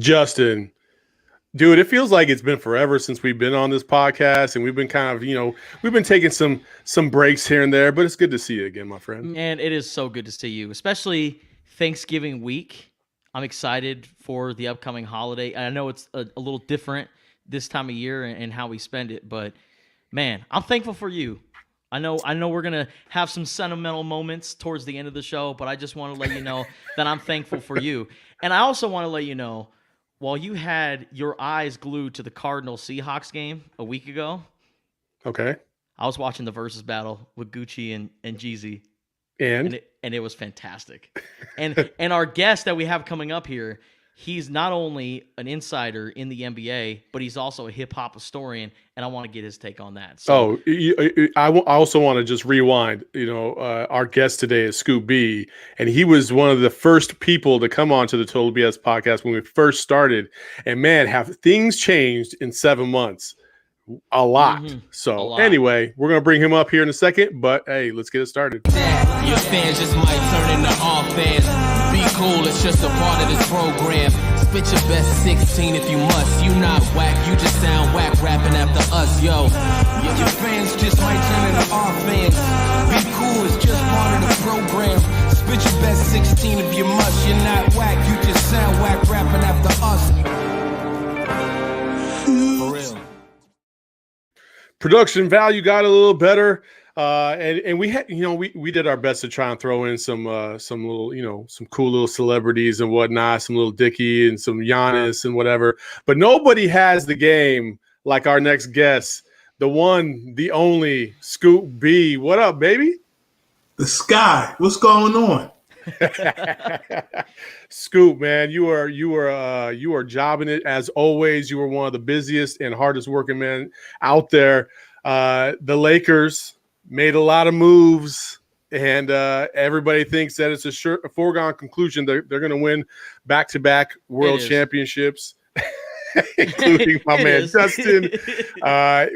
Justin, dude, it feels like it's been forever since we've been on this podcast, and we've been kind of, we've been taking some breaks here and there, but it's good to see you again, my friend. And it is so good to see you, especially Thanksgiving week. I'm excited for the upcoming holiday. I know it's a little different this time of year and how we spend it, but man, I'm thankful for you. I know we're going to have some sentimental moments towards the end of the show, but I just want to let you know that I'm thankful for you. And I also want to let you know, while you had your eyes glued to the Cardinals-Seahawks game a week ago, okay, I was watching the versus battle with Gucci and Jeezy, and it was fantastic. And our guest that we have coming up here, he's not only an insider in the NBA, but he's also a hip-hop historian, and I want to get his take on that. So, I also want to just rewind. Our guest today is Scoop B, and he was one of the first people to come on to the Total BS podcast when we first started. And, man, have things changed in 7 months? A lot. Anyway, we're going to bring him up here in a second, but, hey, let's get it started. Your fans just might turn into all fans. Be cool, it's just a part of this program. Spit your best 16 if you must. You not whack, you just sound whack rapping after us, yo. Your fans just might turn into all fans. Be cool, it's just part of the program. Spit your best 16 if you must. You're not whack, you just sound whack rapping after us. For real. Production value got a little better. And we had, we did our best to try and throw in some little, some cool little celebrities and whatnot, some little Dickie and some Giannis and whatever. But nobody has the game like our next guest, the one, the only Scoop B. What up, baby? The Sky. What's going on? Scoop, man, you are jobbing it as always. You were one of the busiest and hardest working men out there. The Lakers made a lot of moves, and everybody thinks that it's a foregone conclusion they're going to win back-to-back world championships, including my man Justin.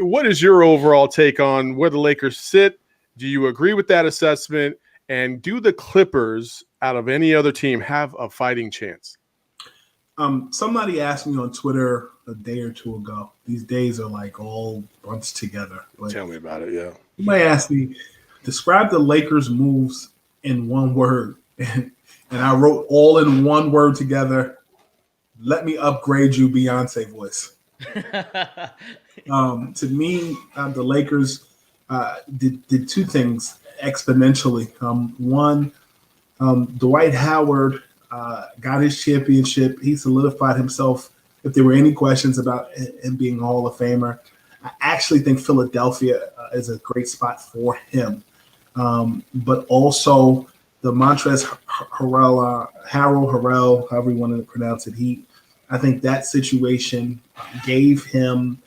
What is your overall take on where the Lakers sit? Do you agree with that assessment? And do the Clippers, out of any other team, have a fighting chance? Somebody asked me on Twitter a day or two ago. These days are like all bunched together. But tell me about it, yeah. Somebody asked me, describe the Lakers' moves in one word. And I wrote all in one word together. Let me upgrade you, Beyonce voice. To me, the Lakers did two things exponentially. One, Dwight Howard got his championship. He solidified himself. If there were any questions about him being a Hall of Famer, I actually think Philadelphia is a great spot for him. But also the Montrezl Harrell, however you want to pronounce it, I think that situation gave him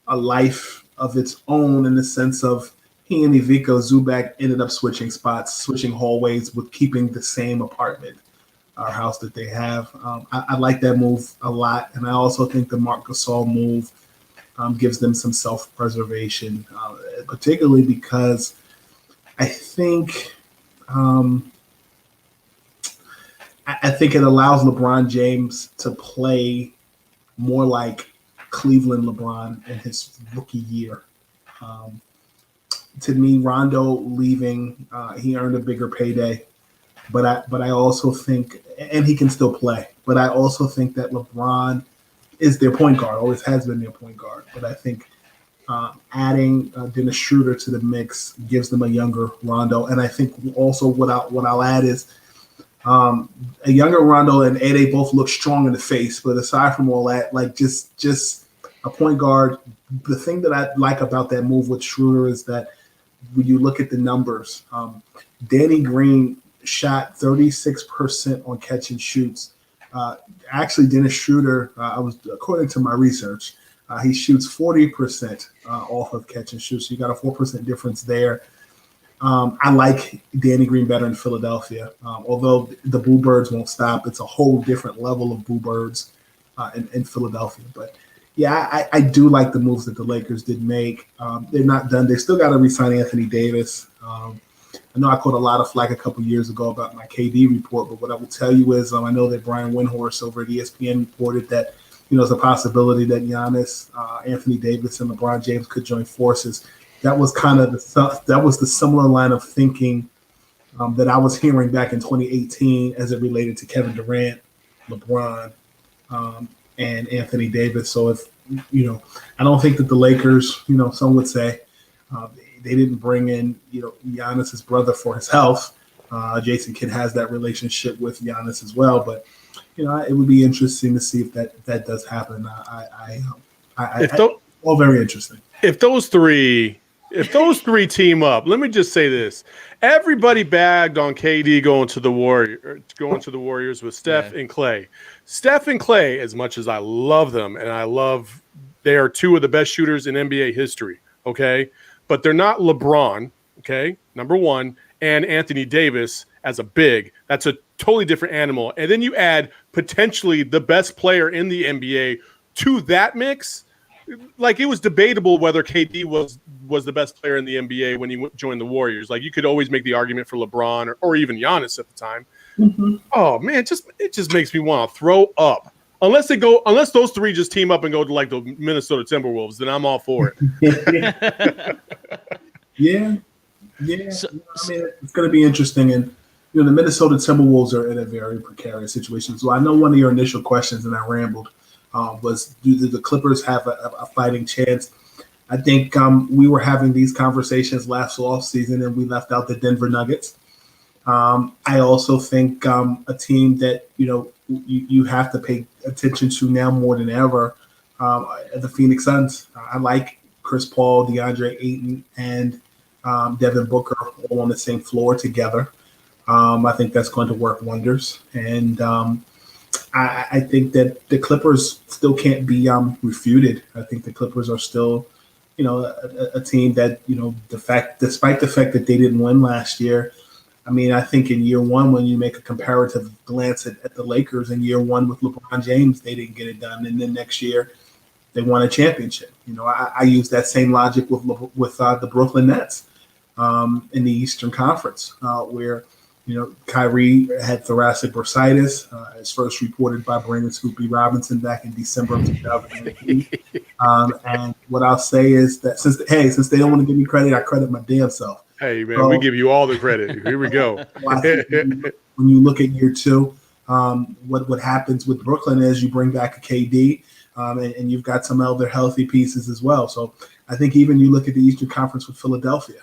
a life of its own in the sense of he and Ivica Zubac ended up switching spots, switching hallways, with keeping the same apartment or house that they have. I like that move a lot, and I also think the Marc Gasol move gives them some self-preservation, particularly because I think it allows LeBron James to play more like Cleveland LeBron in his rookie year. To me, Rondo leaving, he earned a bigger payday, but I also think, and he can still play, but I also think that LeBron is their point guard, always has been their point guard. But I think adding Dennis Schroeder to the mix gives them a younger Rondo, and I think also what I'll add is a younger Rondo and Ade both look strong in the face, but aside from all that, like just a point guard. The thing that I like about that move with Schroeder is that when you look at the numbers, Danny Green shot 36% on catch and shoots. Actually, Dennis Schroeder, according to my research, he shoots 40% off of catch and shoot. So you got a 4% difference there. I like Danny Green better in Philadelphia, although the Boo Birds won't stop. It's a whole different level of Boo Birds in Philadelphia. But yeah, I do like the moves that the Lakers did make. They're not done. They still got to re-sign Anthony Davis. I know I caught a lot of flack a couple years ago about my KD report, but what I will tell you is I know that Brian Windhorst over at ESPN reported that there's a possibility that Giannis, Anthony Davis, and LeBron James could join forces. That was kind of the similar line of thinking that I was hearing back in 2018 as it related to Kevin Durant, LeBron, and Anthony Davis. So if I don't think that the Lakers, some would say they didn't bring in Giannis's brother for his health. Jason Kidd has that relationship with Giannis as well, but it would be interesting to see if that does happen. All very interesting. If those three team up, let me just say this: everybody bagged on KD going to the Warriors with Steph and Clay. Steph and Clay, as much as I love them, and they are two of the best shooters in NBA history. Okay, but they're not LeBron. Okay, number one, and Anthony Davis as a big. That's a totally different animal. And then you add potentially the best player in the NBA to that mix. Like, it was debatable whether KD was the best player in the NBA when he joined the Warriors. Like, you could always make the argument for LeBron or even Giannis at the time. Mm-hmm. Oh man, it just makes me want to throw up. Unless those three just team up and go to like the Minnesota Timberwolves, then I'm all for it. Yeah. So, it's going to be interesting, and the Minnesota Timberwolves are in a very precarious situation. So I know one of your initial questions, and I rambled, was do the Clippers have a fighting chance? I think we were having these conversations last offseason, and we left out the Denver Nuggets. I also think a team that you have to pay attention to now more than ever, the Phoenix Suns. I like Chris Paul, DeAndre Ayton, and Devin Booker all on the same floor together. I think that's going to work wonders. And I think that the Clippers still can't be refuted. I think the Clippers are still, a team that, despite the fact that they didn't win last year. I mean, I think in year one, when you make a comparative glance at the Lakers in year one with LeBron James, they didn't get it done. And then next year, they won a championship. I use that same logic with the Brooklyn Nets in the Eastern Conference, where Kyrie had thoracic bursitis, as first reported by Brandon Scoopy Robinson back in December of 2018. And what I'll say is that since they don't want to give me credit, I credit my damn self. Hey man, we give you all the credit. Here we go. When you look at year two, what happens with Brooklyn is you bring back a KD, and you've got some other healthy pieces as well. So I think even you look at the Eastern Conference with Philadelphia.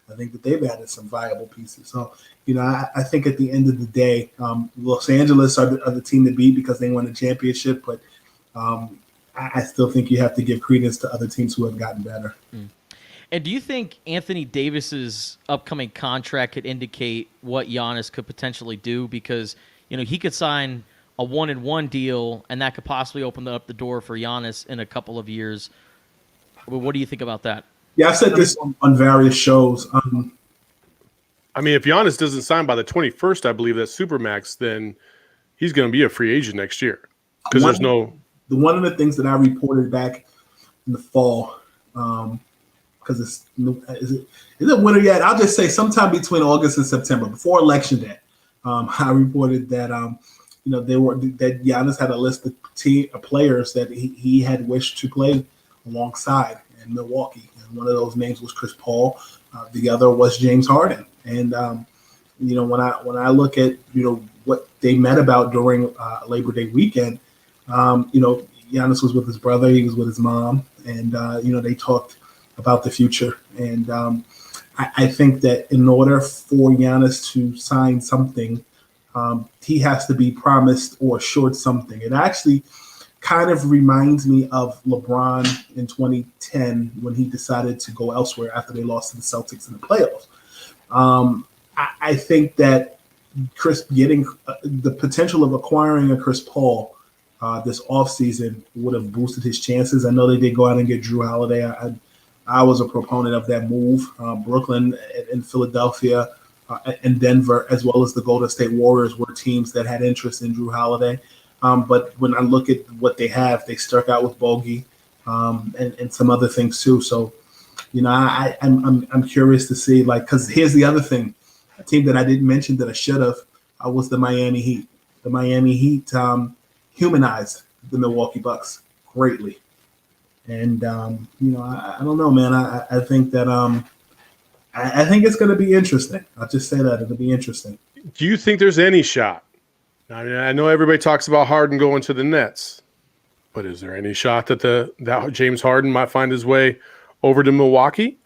I think that they've added some viable pieces. So, I think at the end of the day, Los Angeles are the team to beat because they won the championship. But I still think you have to give credence to other teams who have gotten better. And do you think Anthony Davis's upcoming contract could indicate what Giannis could potentially do? Because, he could sign a 1-and-1 deal, and that could possibly open up the door for Giannis in a couple of years. What do you think about that? Yeah, I said this on various shows. I mean, if Giannis doesn't sign by the 21st, I believe that's Supermax, then he's going to be a free agent next year. Because one of the things that I reported back in the fall, because is it winter yet? I'll just say sometime between August and September, before Election Day, I reported that that Giannis had a list of players that he had wished to play alongside in Milwaukee. One of those names was Chris Paul. The other was James Harden. And when I look at what they met about during Labor Day weekend, Giannis was with his brother, he was with his mom, and they talked about the future. And I think that in order for Giannis to sign something, he has to be promised or assured something. It actually kind of reminds me of LeBron in 2010 when he decided to go elsewhere after they lost to the Celtics in the playoffs. I think that Chris getting the potential of acquiring a Chris Paul this offseason would have boosted his chances. I know they did go out and get Drew Holiday. I was a proponent of that move. Brooklyn and Philadelphia and Denver, as well as the Golden State Warriors, were teams that had interest in Drew Holiday. But when I look at what they have, they struck out with Bogey and some other things too. So I'm curious to see, like, because here's the other thing, a team that I didn't mention that I should have was the Miami Heat. The Miami Heat humanized the Milwaukee Bucks greatly, and I don't know, man. I think that I think it's going to be interesting. I'll just say that it'll be interesting. Do you think there's any shot? I mean, I know everybody talks about Harden going to the Nets, but is there any shot that that James Harden might find his way over to Milwaukee?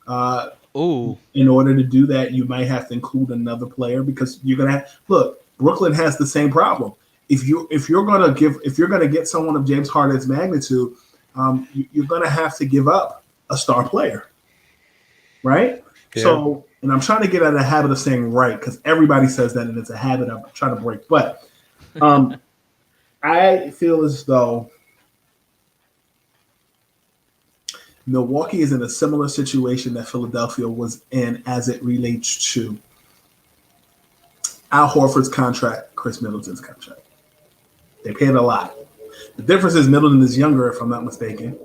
In order to do that, you might have to include another player, because you're gonna look. Brooklyn has the same problem. If you're gonna get someone of James Harden's magnitude, you're gonna have to give up a star player, right? Yeah. So, and I'm trying to get out of the habit of saying right, because everybody says that, and it's a habit I'm trying to break. But I feel as though Milwaukee is in a similar situation that Philadelphia was in as it relates to Al Horford's contract, Chris Middleton's contract. They paid a lot. The difference is Middleton is younger, if I'm not mistaken.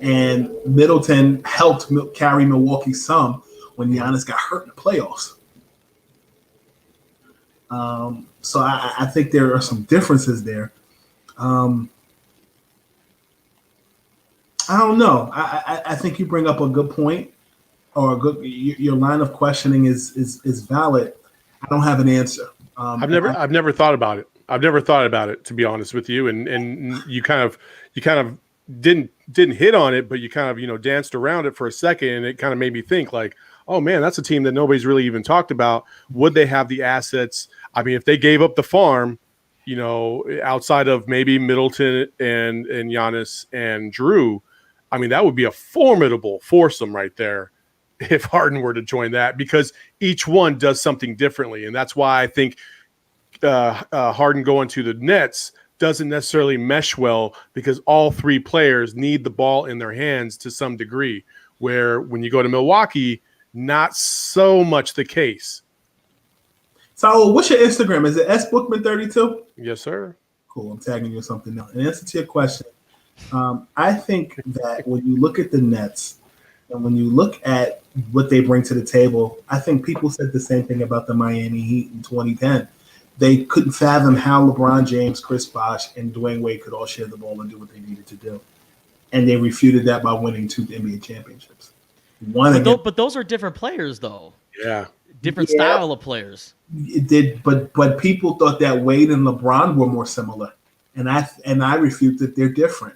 And Middleton helped carry Milwaukee some when Giannis got hurt in the playoffs. So I think there are some differences there. I don't know. I think you bring up a good point, or your line of questioning is valid. I don't have an answer. I've never thought about it. I've never thought about it, to be honest with you. And you kind of didn't hit on it, but you kind of danced around it for a second, and it kind of made me think like, oh man, that's a team that nobody's really even talked about. Would they have the assets? I mean, if they gave up the farm, outside of maybe Middleton and Giannis and Drew, I mean, that would be a formidable foursome right there if Harden were to join that, because each one does something differently. And that's why I think Harden going to the Nets doesn't necessarily mesh well, because all three players need the ball in their hands to some degree, where when you go to Milwaukee, not so much the case. So what's your Instagram? Is it sbookman32? Yes, sir. Cool. I'm tagging you or something now. In answer to your question, I think that when you look at the Nets and when you look at what they bring to the table, I think people said the same thing about the Miami Heat in 2010. They couldn't fathom how LeBron James, Chris Bosh, and Dwayne Wade could all share the ball and do what they needed to do. And they refuted that by winning 2 NBA championships. But those are different players, though. Yeah. Different style of players. It did, but people thought that Wade and LeBron were more similar. And I refute that they're different.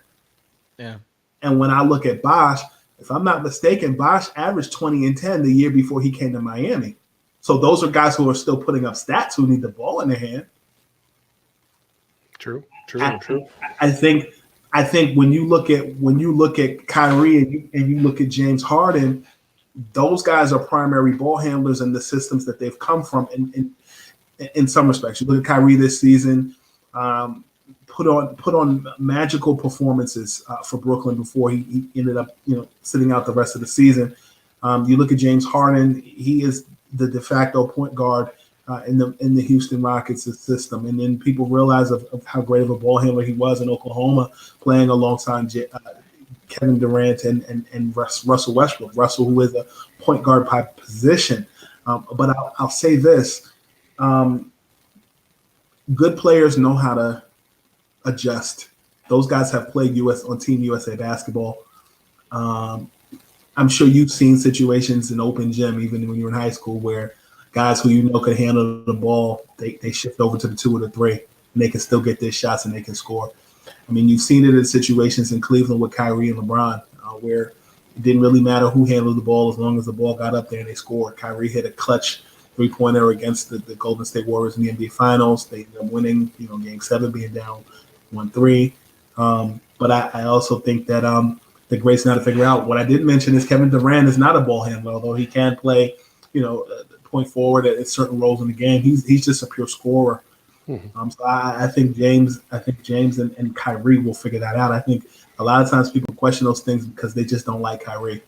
Yeah. And when I look at Bosh, if I'm not mistaken, Bosh averaged 20 and 10 the year before he came to Miami. So those are guys who are still putting up stats who need the ball in their hand. True. I think when you look at Kyrie and you look at James Harden, those guys are primary ball handlers in the systems that they've come from in some respects. You look at Kyrie this season, put on magical performances for Brooklyn before he ended up sitting out the rest of the season. You look at James Harden; he is the de facto point guard in the Houston Rockets system, and then people realize of how great of a ball handler he was in Oklahoma, playing alongside Kevin Durant and Russell Westbrook. Russell, who is a point guard by position, but I'll say this: good players know how to adjust. Those guys have played on Team USA basketball. I'm sure you've seen situations in open gym, even when you were in high school, where guys who could handle the ball, they shift over to the 2 or the 3, and they can still get their shots and they can score. I mean, you've seen it in situations in Cleveland with Kyrie and LeBron, where it didn't really matter who handled the ball as long as the ball got up there and they scored. Kyrie hit a clutch 3-pointer against the Golden State Warriors in the NBA Finals. They ended up winning, Game 7 being down 1-3. But I also think that the greats now to figure out. What I didn't mention is Kevin Durant is not a ball handler, although he can play, point forward at certain roles in the game. He's just a pure scorer. Mm-hmm. So I think James and Kyrie will figure that out. I think a lot of times people question those things because they just don't like Kyrie,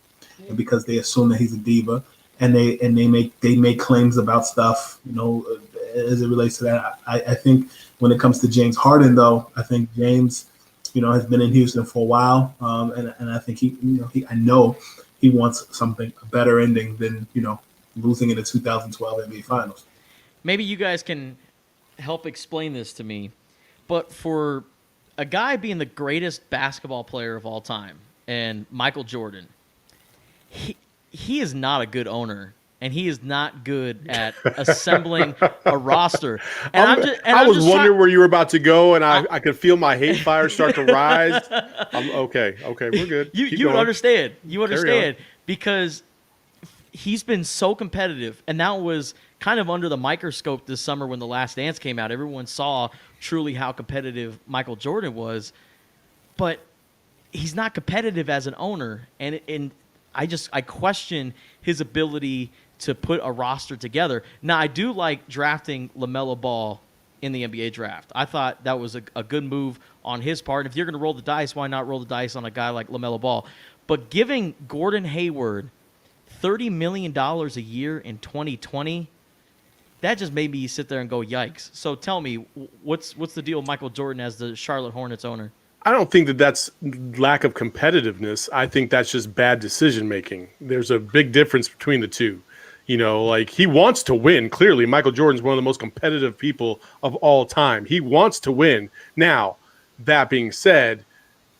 and because they assume that he's a diva, and they make claims about stuff, as it relates to that. I think when it comes to James Harden, though, I think James, has been in Houston for a while, and I think I know he wants a better ending than losing in the 2012 NBA Finals. Maybe you guys can help explain this to me, but for a guy being the greatest basketball player of all time and Michael Jordan, he is not a good owner. And he is not good at assembling a roster. And I was wondering where you were about to go, and I could feel my hate fire start to rise. Okay, we're good. You understand. You understand because he's been so competitive, and that was kind of under the microscope this summer when The Last Dance came out. Everyone saw truly how competitive Michael Jordan was, but he's not competitive as an owner, and I question his ability to put a roster together. Now, I do like drafting LaMelo Ball in the NBA draft. I thought that was a good move on his part. If you're going to roll the dice, why not roll the dice on a guy like LaMelo Ball? But giving Gordon Hayward $30 million a year in 2020, that just made me sit there and go, yikes. So tell me, what's the deal with Michael Jordan as the Charlotte Hornets owner? I don't think that's lack of competitiveness. I think that's just bad decision making. There's a big difference between the two. Like he wants to win. Clearly, Michael Jordan's one of the most competitive people of all time. He wants to win. Now, that being said,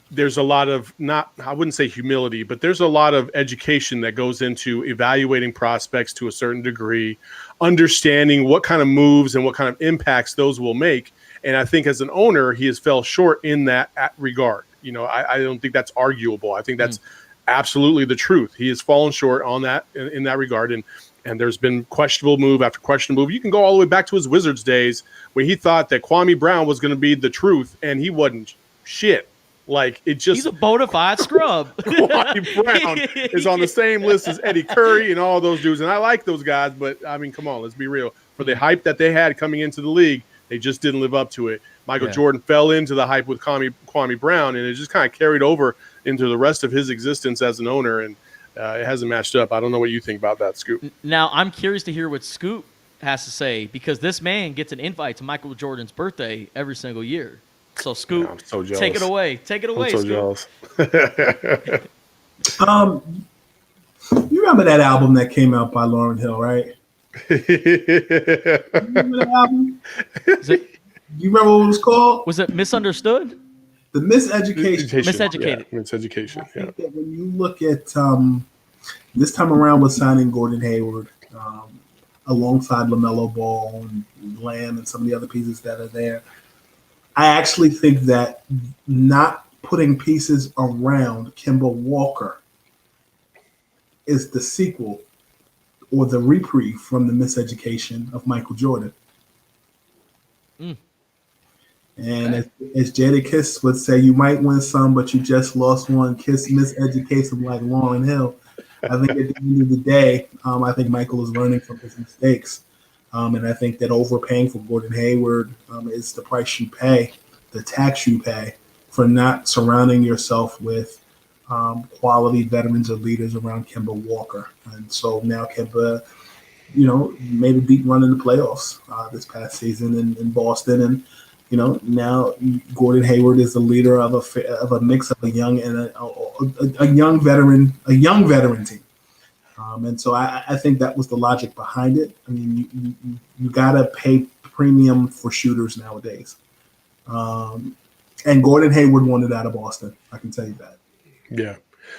there's a lot of I wouldn't say humility, but there's a lot of education that goes into evaluating prospects to a certain degree, understanding what kind of moves and what kind of impacts those will make. And I think as an owner, he has fell short in that regard. I don't think that's arguable. I think that's absolutely the truth. He has fallen short on that in that regard. And there's been questionable move after questionable move. You can go all the way back to his Wizards days when he thought that Kwame Brown was going to be the truth, and he wasn't shit. Like it just he's a bona fide scrub. Kwame Brown is on the same list as Eddie Curry and all those dudes, and I like those guys. But I mean, come on, let's be real. For the hype that they had coming into the league, they just didn't live up to it. Michael Jordan fell into the hype with Kwame Brown, and it just kind of carried over into the rest of his existence as an owner, and it hasn't matched up. I don't know what you think about that, Scoop. Now, I'm curious to hear what Scoop has to say, because this man gets an invite to Michael Jordan's birthday every single year. So, Scoop, I'm so jealous. Take it away. Take it away, I'm so Scoop. jealous. You remember that album that came out by Lauryn Hill, right? Remember that album? You remember what it was called? Was it Misunderstood? The Miseducation. Miseducated. Yeah, Miseducation. I think that when you look at this time around with signing Gordon Hayward alongside LaMelo Ball and Lamb and some of the other pieces that are there, I actually think that not putting pieces around Kemba Walker is the sequel or the reprieve from the miseducation of Michael Jordan. And as Jadakiss would say, you might win some, but you just lost one. Kiss miseducates him like Lauryn Hill. I think at the end of the day, I think Michael is learning from his mistakes. And I think that overpaying for Gordon Hayward is the price you pay, the tax you pay for not surrounding yourself with quality veterans or leaders around Kemba Walker. And so now Kemba, made a deep run in the playoffs this past season in Boston. And, now Gordon Hayward is the leader of a mix of a young and a young veteran team. And so I think that was the logic behind it. I mean, you got to pay premium for shooters nowadays. And Gordon Hayward wanted out of Boston. I can tell you that. Yeah.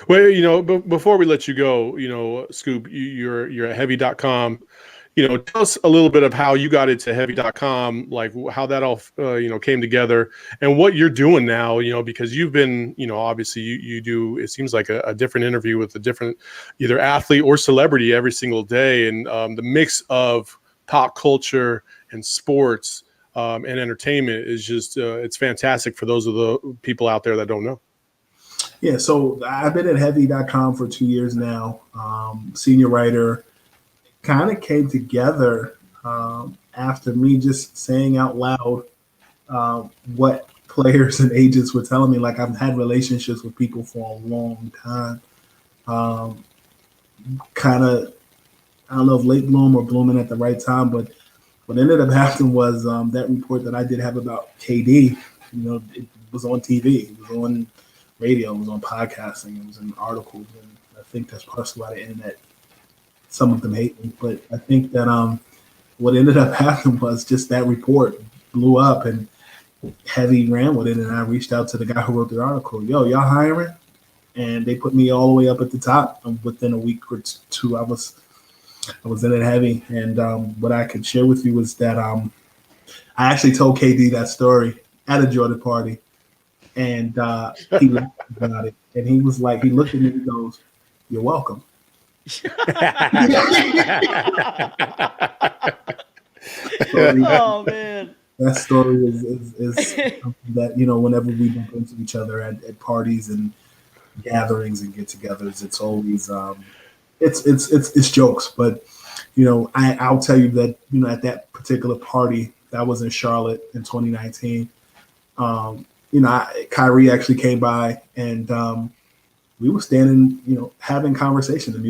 Well, before we let you go, Scoop, you're at heavy.com. Tell us a little bit of how you got into heavy.com, like how that all, came together and what you're doing now, because you've been, obviously you do, it seems like a different interview with a different either athlete or celebrity every single day. And the mix of pop culture and sports and entertainment is just, it's fantastic for those of the people out there that don't know. Yeah. So I've been at heavy.com for 2 years now. Senior writer. Kind of came together after me just saying out loud what players and agents were telling me. Like, I've had relationships with people for a long time. Kind of, I don't know if late bloom or blooming at the right time, but what ended up happening was that report that I did have about KD, was on TV, it was on radio, it was on podcasting, it was in articles, and I think that's partially why the internet, some of them hate me, but I think that what ended up happening was just that report blew up, and Heavy ran with it, and I reached out to the guy who wrote the article. Yo, y'all hiring? And they put me all the way up at the top. And within a week or two, I was in it heavy. And what I could share with you was that I actually told KD that story at a Jordan party, and he laughed about it. And he was like, he looked at me and he goes, "You're welcome." Oh man. That story is something that, whenever we bump into each other at parties and gatherings and get-togethers, it's always it's jokes. But I'll tell you that at that particular party that was in Charlotte in 2019, Kyrie actually came by, and we were standing, having conversation. The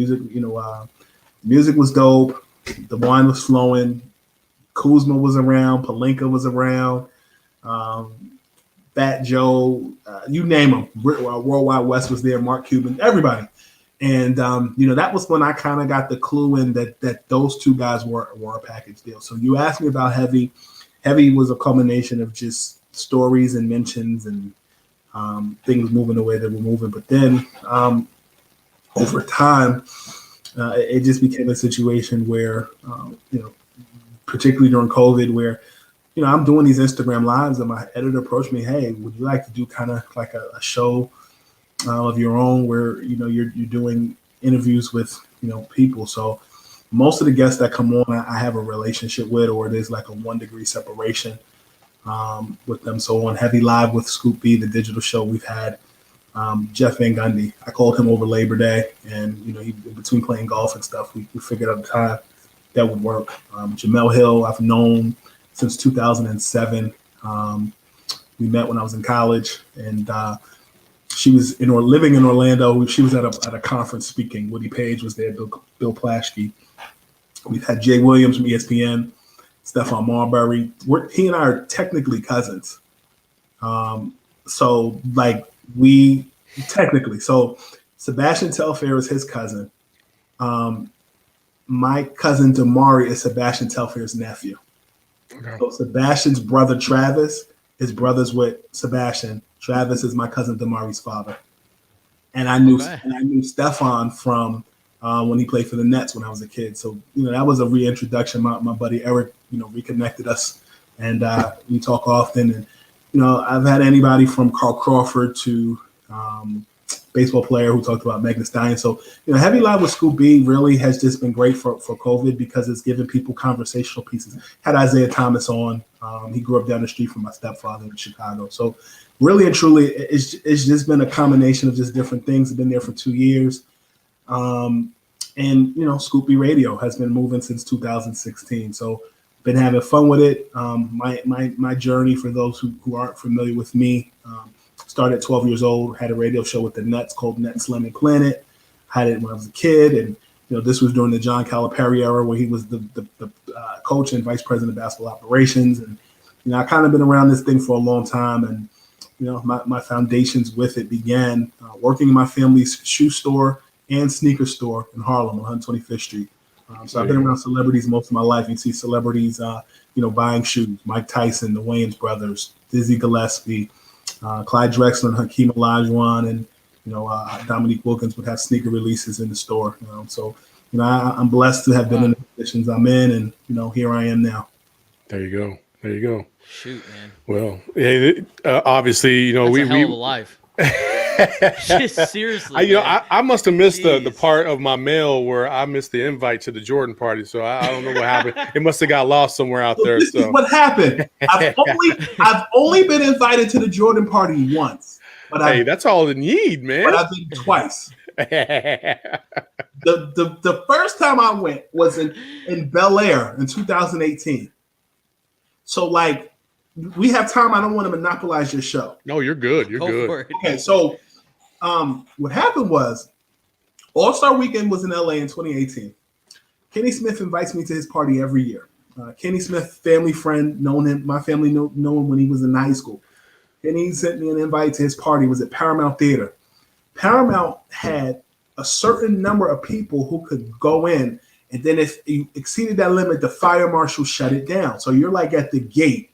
music was dope. The wine was flowing. Kuzma was around, Pelinka was around, Fat Joe, you name them. Worldwide West was there, Mark Cuban, everybody. And, that was when I kind of got the clue in that those two guys were a package deal. So you asked me about Heavy. Heavy was a culmination of just stories and mentions and things moving the way they were moving. But then over time, it just became a situation where, particularly during COVID, where, I'm doing these Instagram lives, and my editor approached me, "Hey, would you like to do kind of like a show of your own where, you're doing interviews with, people?" So most of the guests that come on, I have a relationship with, or there's like a 1 degree separation with them. So on Heavy Live with Scoop B, the digital show, we've had Jeff Van Gundy. I called him over Labor Day, and, he, between playing golf and stuff, we figured out a time that would work. Jamel Hill, I've known since 2007. We met when I was in college, and she was living in Orlando. She was at a conference speaking. Woody Page was there, Bill Plaschke. We've had Jay Williams from ESPN, Stephon Marbury. He and I are technically cousins. So Sebastian Telfair is his cousin. My cousin Damari is Sebastian Telfair's nephew. Okay. So Sebastian's brother Travis is brothers with Sebastian. Travis is my cousin Damari's father. And I knew Stephon from when he played for the Nets when I was a kid. So that was a reintroduction. My buddy Eric, reconnected us, and we talk often. And I've had anybody from Carl Crawford to baseball player who talked about Megan Stallion. So, Heavy Live with Scoop B really has just been great for COVID, because it's given people conversational pieces. Had Isaiah Thomas on. He grew up down the street from my stepfather in Chicago. So really and truly, it's just been a combination of just different things. I've been there for 2 years. And, Scoop B Radio has been moving since 2016. So been having fun with it. My journey, for those who aren't familiar with me, started at 12 years old, had a radio show with the Nets called Nets Lemon Planet. Had it when I was a kid. And, this was during the John Calipari era, where he was the coach and vice president of basketball operations. And, I kind of been around this thing for a long time. And, my foundations with it began working in my family's shoe store and sneaker store in Harlem on 125th Street. So I've been around celebrities most of my life. You see celebrities, buying shoes. Mike Tyson, the Wayans brothers, Dizzy Gillespie, Clyde Drexler and Hakeem Olajuwon, and Dominique Wilkins would have sneaker releases in the store. So I'm blessed to have been in the positions I'm in, and here I am now. There you go. Shoot, man. Well, obviously, That's we a hell of a life. Just seriously, I must have missed the part of my mail where I missed the invite to the Jordan party. So I don't know what happened. It must have got lost somewhere out there. This is what happened. I've only been invited to the Jordan party once. But that's all you need, man. But I've been twice. The first time I went was in Bel Air in 2018. So we have time. I don't want to monopolize your show. No, you're good. You're good. Okay, so what happened was All-Star Weekend was in LA in 2018. Kenny Smith invites me to his party every year. Kenny Smith, family friend, known him. My family know him when he was in high school. and he sent me an invite to his party. It was at Paramount Theater. Paramount had a certain number of people who could go in, and then if you exceeded that limit, the fire marshal shut it down. So you're like at the gate.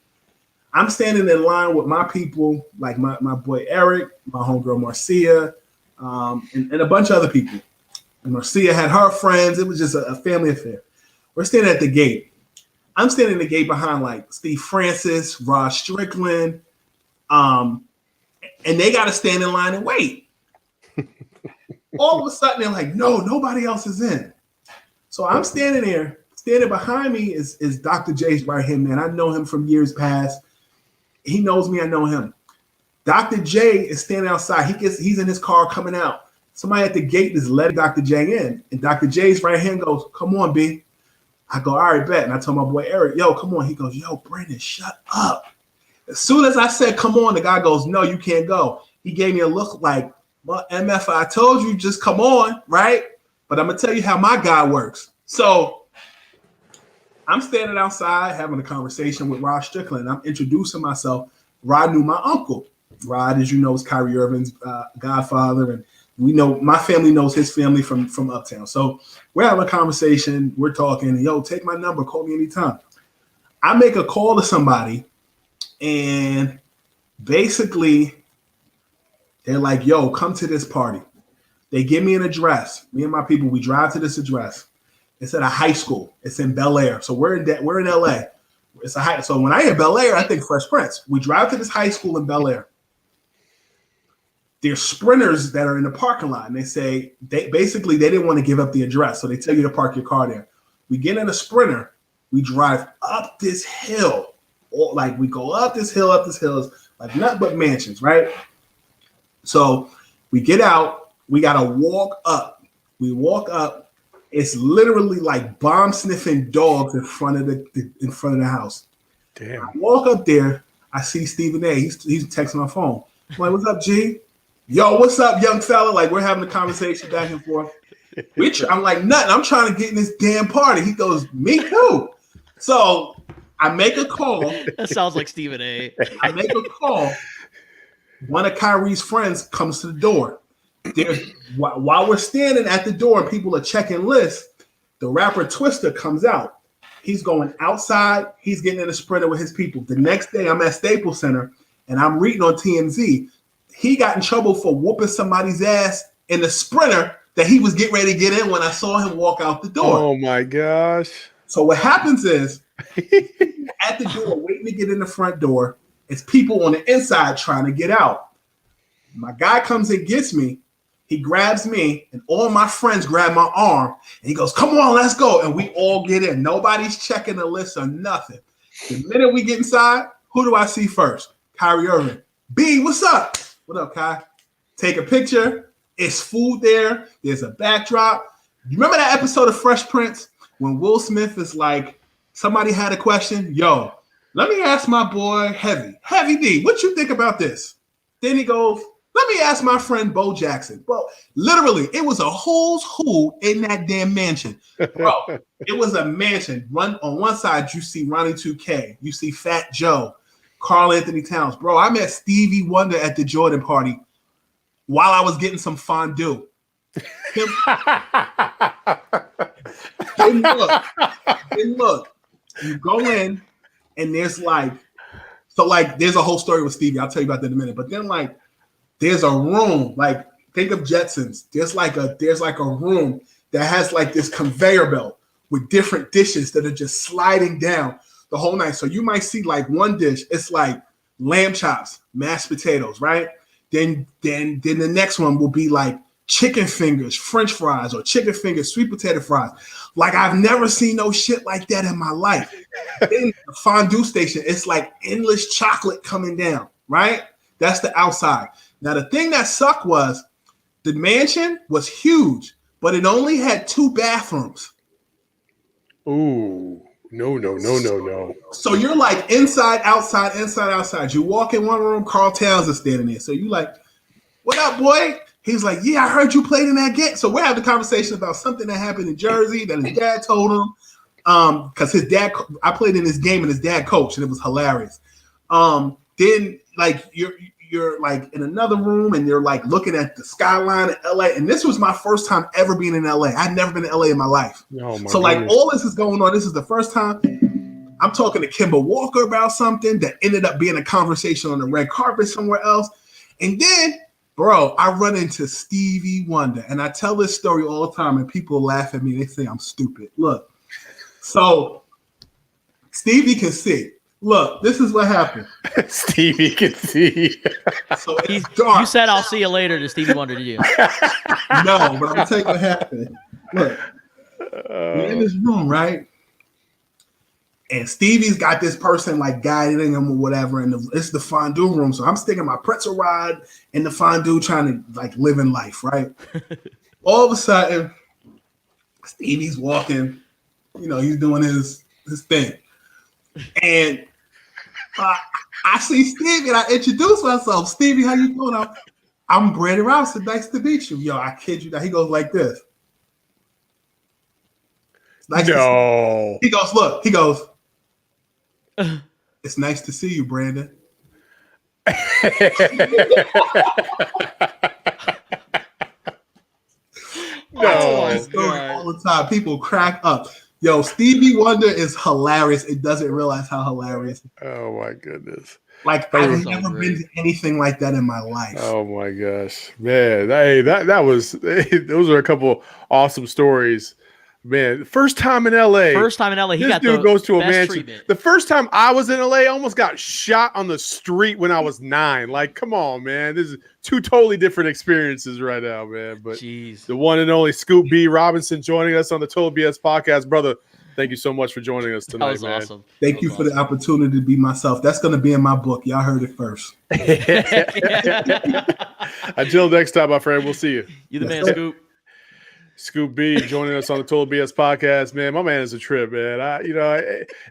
I'm standing in line with my people, like my boy Eric, my homegirl Marcia, and a bunch of other people. And Marcia had her friends. It was just a family affair. We're standing at the gate. I'm standing at the gate behind like Steve Francis, Rod Strickland, and they got to stand in line and wait. All of a sudden, they're like, no, nobody else is in. So I'm standing there. Standing behind me is Dr. J's right hand man. I know him from years past. He knows me. I know him. Dr. J is standing outside. He's in his car coming out. Somebody at the gate is letting Dr. J in. And Dr. J's right hand goes, come on, B. I go, all right, bet. And I told my boy Eric, yo, come on. He goes, yo, Brandon, shut up. As soon as I said, come on, the guy goes, no, you can't go. He gave me a look like, well, MF, I told you, just come on, right? But I'm going to tell you how my guy works. So I'm standing outside having a conversation with Rod Strickland. I'm introducing myself. Rod knew my uncle. Rod, as you know, is Kyrie Irving's godfather. And we know my family knows his family from Uptown. So we're having a conversation. We're talking. Yo, take my number. Call me anytime. I make a call to somebody. And basically, they're like, yo, come to this party. They give me an address. Me and my people, we drive to this address. It's at a high school. It's in Bel Air. So we're in LA. It's a high. So when I hear Bel Air, I think Fresh Prince. We drive to this high school in Bel Air. There's sprinters that are in the parking lot. And they say, they didn't want to give up the address. So they tell you to park your car there. We get in a sprinter. We drive up this hill. Like we go up this hill, like nothing but mansions, right? So we get out, we gotta walk up. We walk up. It's literally like bomb sniffing dogs in front of the house. Damn. I walk up there. I see Stephen A. He's texting my phone. I'm like, what's up, G? Yo, what's up, young fella? Like we're having a conversation back and forth. I'm like, nothing. I'm trying to get in this damn party. He goes, me too. So I make a call. That sounds like Stephen A. I make a call. One of Kyrie's friends comes to the door. While we're standing at the door and people are checking lists, the rapper Twista comes out. He's going outside. He's getting in a sprinter with his people. The next day, I'm at Staples Center, and I'm reading on TMZ. He got in trouble for whooping somebody's ass in the sprinter that he was getting ready to get in when I saw him walk out the door. Oh, my gosh. So what happens is, at the door, waiting to get in the front door, it's people on the inside trying to get out. My guy comes and gets me. He grabs me, and all my friends grab my arm, and he goes, come on, let's go. And we all get in. Nobody's checking the list or nothing. The minute we get inside, who do I see first? Kyrie Irving. B, what's up? What up, Kai? Take a picture. It's food there. There's a backdrop. You remember that episode of Fresh Prince when Will Smith is like, somebody had a question? Yo, let me ask my boy Heavy D, what you think about this? Then he goes, let me ask my friend Bo Jackson. Well, literally, it was a who's who in that damn mansion. Bro, it was a mansion. On one side, you see Ronnie 2K. You see Fat Joe, Karl Anthony Towns. Bro, I met Stevie Wonder at the Jordan party while I was getting some fondue. Then look. You go in, and there's there's a whole story with Stevie. I'll tell you about that in a minute. But then there's a room, like think of Jetsons. There's like a room that has like this conveyor belt with different dishes that are just sliding down the whole night. So you might see like one dish, it's like lamb chops, mashed potatoes, right? Then the next one will be like chicken fingers, French fries, or chicken fingers, sweet potato fries. Like I've never seen no shit like that in my life. In the fondue station, it's like endless chocolate coming down, right? That's the outside. Now, the thing that sucked was the mansion was huge, but it only had 2 bathrooms. Ooh, no. So you're like inside, outside, inside, outside. You walk in one room, Carl Towns is standing there. So you like, what up, boy? He's like, yeah, I heard you played in that game. So we're having a conversation about something that happened in Jersey that his dad told him. Because his dad, I played in this game and his dad coached, and it was hilarious. then like you're like in another room and you're like looking at the skyline of LA. And this was my first time ever being in LA. I'd never been to LA in my life. Oh my so like goodness. all this is going on. This is the first time I'm talking to Kimber Walker about something that ended up being a conversation on the red carpet somewhere else. And then, bro, I run into Stevie Wonder. And I tell this story all the time and people laugh at me. They say I'm stupid. Look, so Stevie can see. Look, this is what happened. Stevie can see. So it's dark. You said I'll see you later to Stevie Wonder, did you? No, but I'm gonna tell you what happened. Look, we're in this room, right? And Stevie's got this person like guiding him or whatever, and it's the fondue room. So I'm sticking my pretzel rod in the fondue, trying to like live in life, right? All of a sudden, Stevie's walking, he's doing his thing. And I see Stevie and I introduce myself. Stevie, how you doing? I'm Brandon Robinson. Nice to meet you. Yo, I kid you not. He goes like this. No. He goes, look, he goes, it's nice to see you, Brandon. No. Story all the time. People crack up. Yo, Stevie Wonder is hilarious. It doesn't realize how hilarious. Oh my goodness. Like I've never been to anything like that in my life. Oh my gosh, man! Hey, that was those are a couple awesome stories, man. First time in LA. He this got dude the goes to a best mansion. treatment. The first time I was in LA, I almost got shot on the street when I was 9. Like, come on, man! This is two totally different experiences right now, man. But Jeez. The one and only Scoop B Robinson joining us on the Total BS podcast, brother. Thank you so much for joining us tonight, That was man. awesome. Thank you for the opportunity to be myself. That's going to be in my book. Y'all heard it first. Until next time, my friend, we'll see you. You the man, Scoop. Scoop B joining us on the Total BS podcast, man. My man is a trip, man.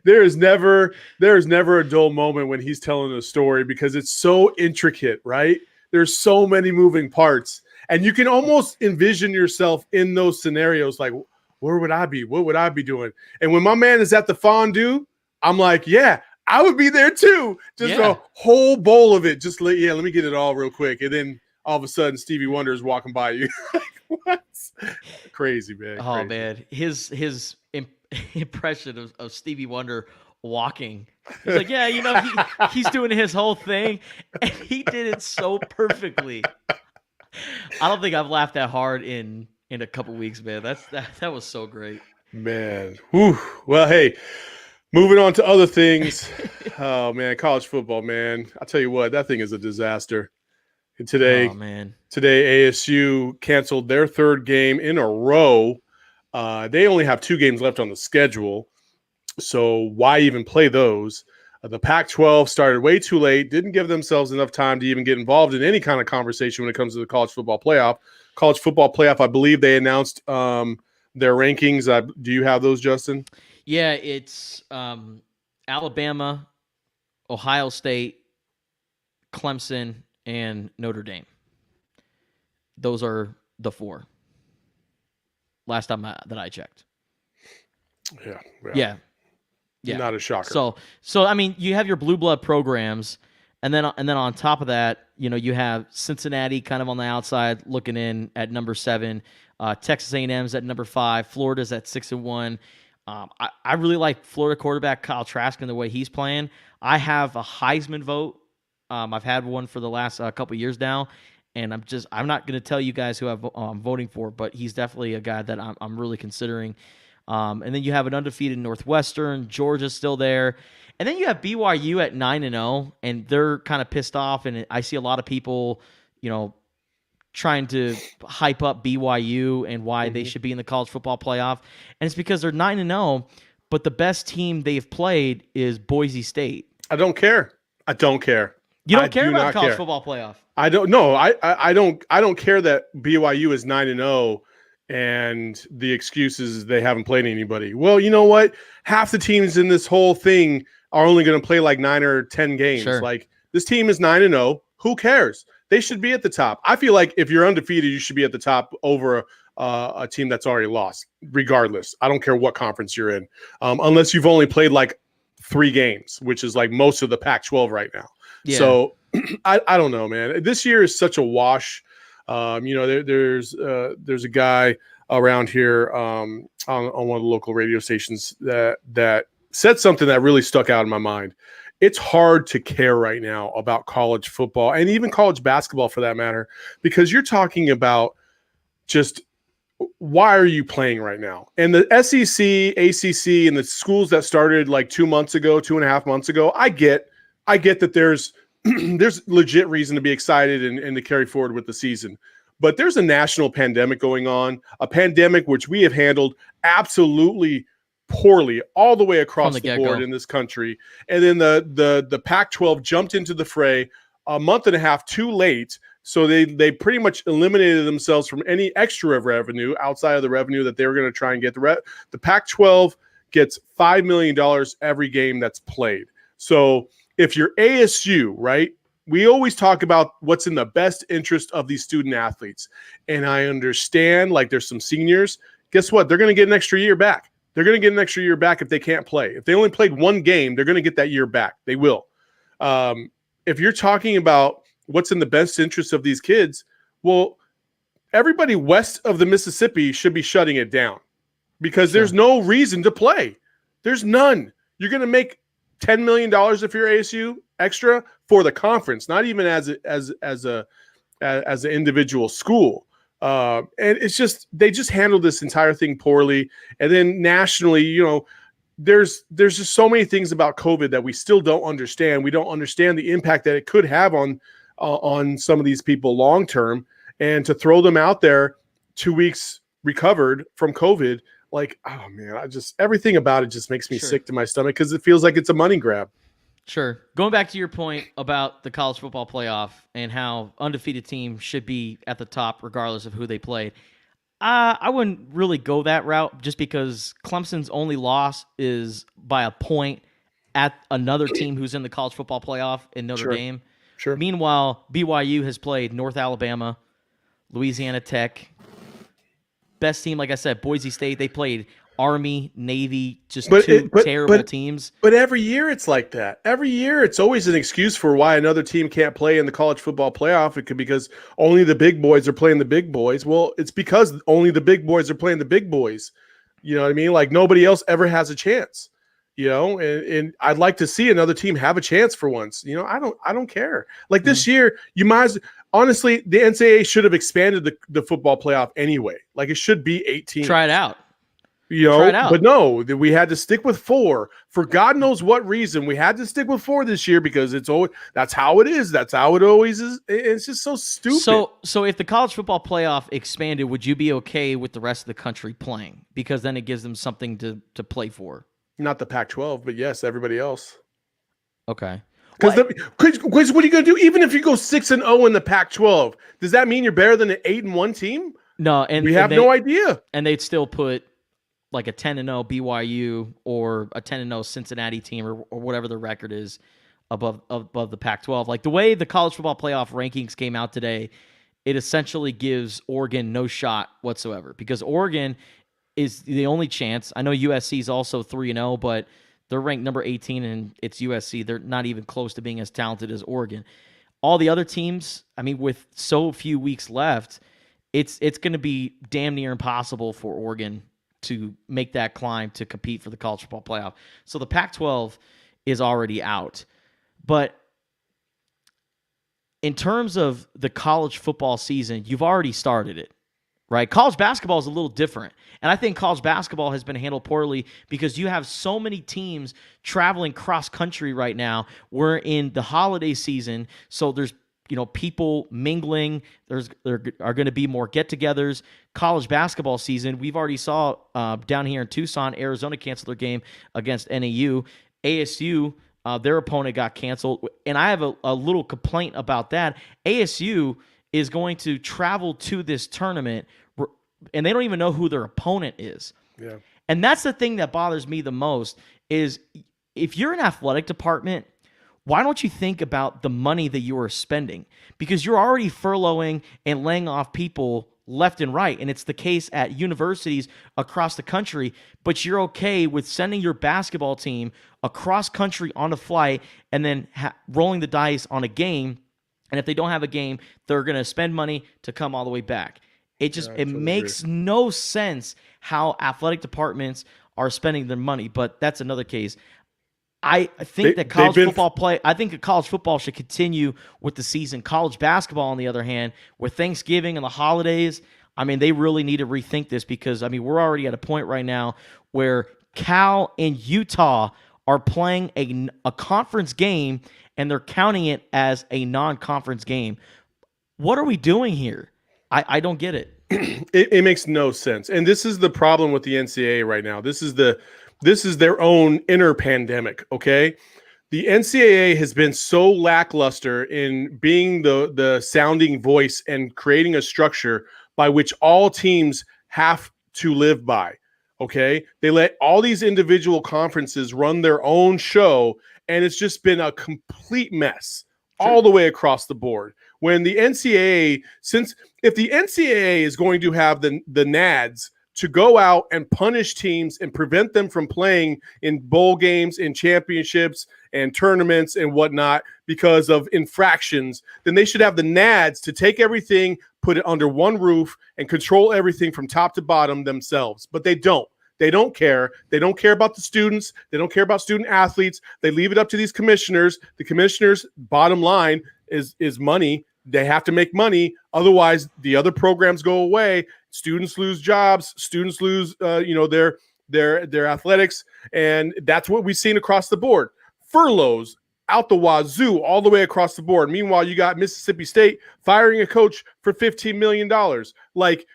There is never a dull moment when he's telling a story because it's so intricate, right? There's so many moving parts, and you can almost envision yourself in those scenarios, like, where would I be? What would I be doing? And when my man is at the fondue, I'm like, yeah, I would be there too. Just a whole bowl of it. Just let me get it all real quick. And then all of a sudden, Stevie Wonder is walking by you. What? Crazy, man. Oh, Crazy. man. His impression of Stevie Wonder walking. He's like, yeah, he's doing his whole thing. And he did it so perfectly. I don't think I've laughed that hard in a couple weeks, man. That was so great, man. Whew. Well, hey, moving on to other things. Oh man, college football, man. I'll tell you what, that thing is a disaster. And today ASU canceled their third game in a row. They only have 2 games left on the schedule, so why even play those? The Pac-12 started way too late, didn't give themselves enough time to even get involved in any kind of conversation when it comes to the college football playoff. College football playoff, I believe they announced their rankings. Do you have those, Justin? Yeah, it's Alabama, Ohio State, Clemson, and Notre Dame. Those are the 4. Last time that I checked. Yeah. Not a shocker. So I mean, you have your blue blood programs, and then on top of that, you have Cincinnati kind of on the outside looking in at number 7. Texas A&M's at number 5. Florida's at 6-1. I really like Florida quarterback Kyle Trask and the way he's playing. I have a Heisman vote. I've had one for the last couple years now, and I'm not going to tell you guys who I'm voting for, but he's definitely a guy that I'm really considering. And then you have an undefeated Northwestern. Georgia's still there. And then you have BYU at 9-0, and they're kind of pissed off. And I see a lot of people, trying to hype up BYU and why they should be in the college football playoff. And it's because they're 9-0, but the best team they've played is Boise State. I don't care. You don't care about the college football playoff. I don't know. I don't care that BYU is 9-0 and the excuse is they haven't played anybody. Well, you know what? Half the teams in this whole thing are only going to play like 9 or 10 games. Sure. Like this team is 9-0. Who cares? They should be at the top. I feel like if you're undefeated, you should be at the top over a team that's already lost, regardless. I don't care what conference you're in, unless you've only played like 3 games, which is like most of the Pac-12 right now. Yeah. So I don't know, man. This year is such a wash. There's a guy around here on one of the local radio stations that said something that really stuck out in my mind. It's hard to care right now about college football and even college basketball for that matter, because you're talking about just why are you playing right now? And the SEC, ACC, and the schools that started like 2 months ago, 2.5 months ago, I get that there's there's legit reason to be excited and to carry forward with the season. But there's a national pandemic going on, a pandemic which we have handled absolutely poorly all the way across the board in this country. And then the Pac-12 jumped into the fray a month and a half too late. So they pretty much eliminated themselves from any extra revenue outside of the revenue that they were going to try and get. The Pac-12 gets $5 million every game that's played. So if you're ASU, right, we always talk about what's in the best interest of these student athletes. And I understand, like, there's some seniors. Guess what? They're going to get an extra year back. They're going to get an extra year back if they can't play. If they only played one game, they're going to get that year back. They will. If you're talking about what's in the best interest of these kids, well, everybody west of the Mississippi should be shutting it down because there's no reason to play. There's none. You're going to make $10 million if you're ASU extra for the conference, not even as an individual school. And it's just, they just handled this entire thing poorly. And then nationally, there's just so many things about COVID that we still don't understand. We don't understand the impact that it could have on some of these people long term, and to throw them out there 2 weeks recovered from COVID, like, oh man, everything about it just makes me sick to my stomach because it feels like it's a money grab. Sure. Going back to your point about the college football playoff and how undefeated teams should be at the top regardless of who they played, I wouldn't really go that route just because Clemson's only loss is by a point at another team who's in the college football playoff in Notre Dame. Sure. Meanwhile, BYU has played North Alabama, Louisiana Tech. Best team, like I said, Boise State. They played Army, Navy, just two terrible teams. But every year it's like that. Every year it's always an excuse for why another team can't play in the college football playoff. It could be because only the big boys are playing the big boys. Well, it's because only the big boys are playing the big boys. You know what I mean? Like nobody else ever has a chance. And I'd like to see another team have a chance for once. I don't care. Like this year, you might honestly, the NCAA should have expanded the football playoff anyway. Like it should be 18. Try it out. But no, we had to stick with 4 for God knows what reason. We had to stick with 4 this year because that's how it is. That's how it always is. It's just so stupid. So if the college football playoff expanded, would you be okay with the rest of the country playing? Because then it gives them something to play for. Not the Pac-12, but yes, everybody else. Okay. Because what are you going to do? Even if you go 6-0 in the Pac-12, does that mean you're better than an 8-1 team? No, and we have no idea. And they'd still put like a 10-0 BYU or a 10-0 Cincinnati team or whatever the record is above the Pac-12. Like the way the college football playoff rankings came out today, it essentially gives Oregon no shot whatsoever because Oregon is the only chance. I know USC is also 3-0, but they're ranked number 18 and it's USC. They're not even close to being as talented as Oregon. All the other teams, I mean, with so few weeks left, it's going to be damn near impossible for Oregon to make that climb to compete for the college football playoff. So the Pac-12 is already out. But in terms of the college football season, you've already started it. Right? College basketball is a little different. And I think college basketball has been handled poorly because you have so many teams traveling cross-country right now. We're in the holiday season, so there's people mingling. There are going to be more get-togethers. College basketball season, we've already saw down here in Tucson, Arizona canceled their game against NAU. ASU, their opponent got canceled. And I have a little complaint about that. ASU is going to travel to this tournament, and they don't even know who their opponent is. Yeah. And that's the thing that bothers me the most is if you're an athletic department, why don't you think about the money that you are spending? Because you're already furloughing and laying off people left and right. And it's the case at universities across the country, but you're okay with sending your basketball team across country on a flight and then rolling the dice on a game. And if they don't have a game, they're going to spend money to come all the way back. It totally makes no sense how athletic departments are spending their money, but that's another case. I think that college football should continue with the season. College basketball, on the other hand, with Thanksgiving and the holidays, I mean, they really need to rethink this because, I mean, we're already at a point right now where Cal and Utah are playing a conference game and they're counting it as a non-conference game. What are we doing here? I don't get it. It makes no sense. And this is the problem with the NCAA right now. This is their own inner pandemic, okay? The NCAA has been so lackluster in being the sounding voice and creating a structure by which all teams have to live by, okay? They let all these individual conferences run their own show, and it's just been a complete mess all the way across the board. When the NCAA, if the NCAA is going to have the NADs to go out and punish teams and prevent them from playing in bowl games, in championships, and tournaments and whatnot because of infractions, then they should have the NADs to take everything, put it under one roof, and control everything from top to bottom themselves. But they don't. They don't care. They don't care about the students. They don't care about student athletes. They leave it up to these commissioners. The commissioners' bottom line is money. They have to make money. Otherwise, the other programs go away. Students lose jobs. Students lose, their athletics, and that's what we've seen across the board. Furloughs out the wazoo, all the way across the board. Meanwhile, you got Mississippi State firing a coach for $15 million. Like,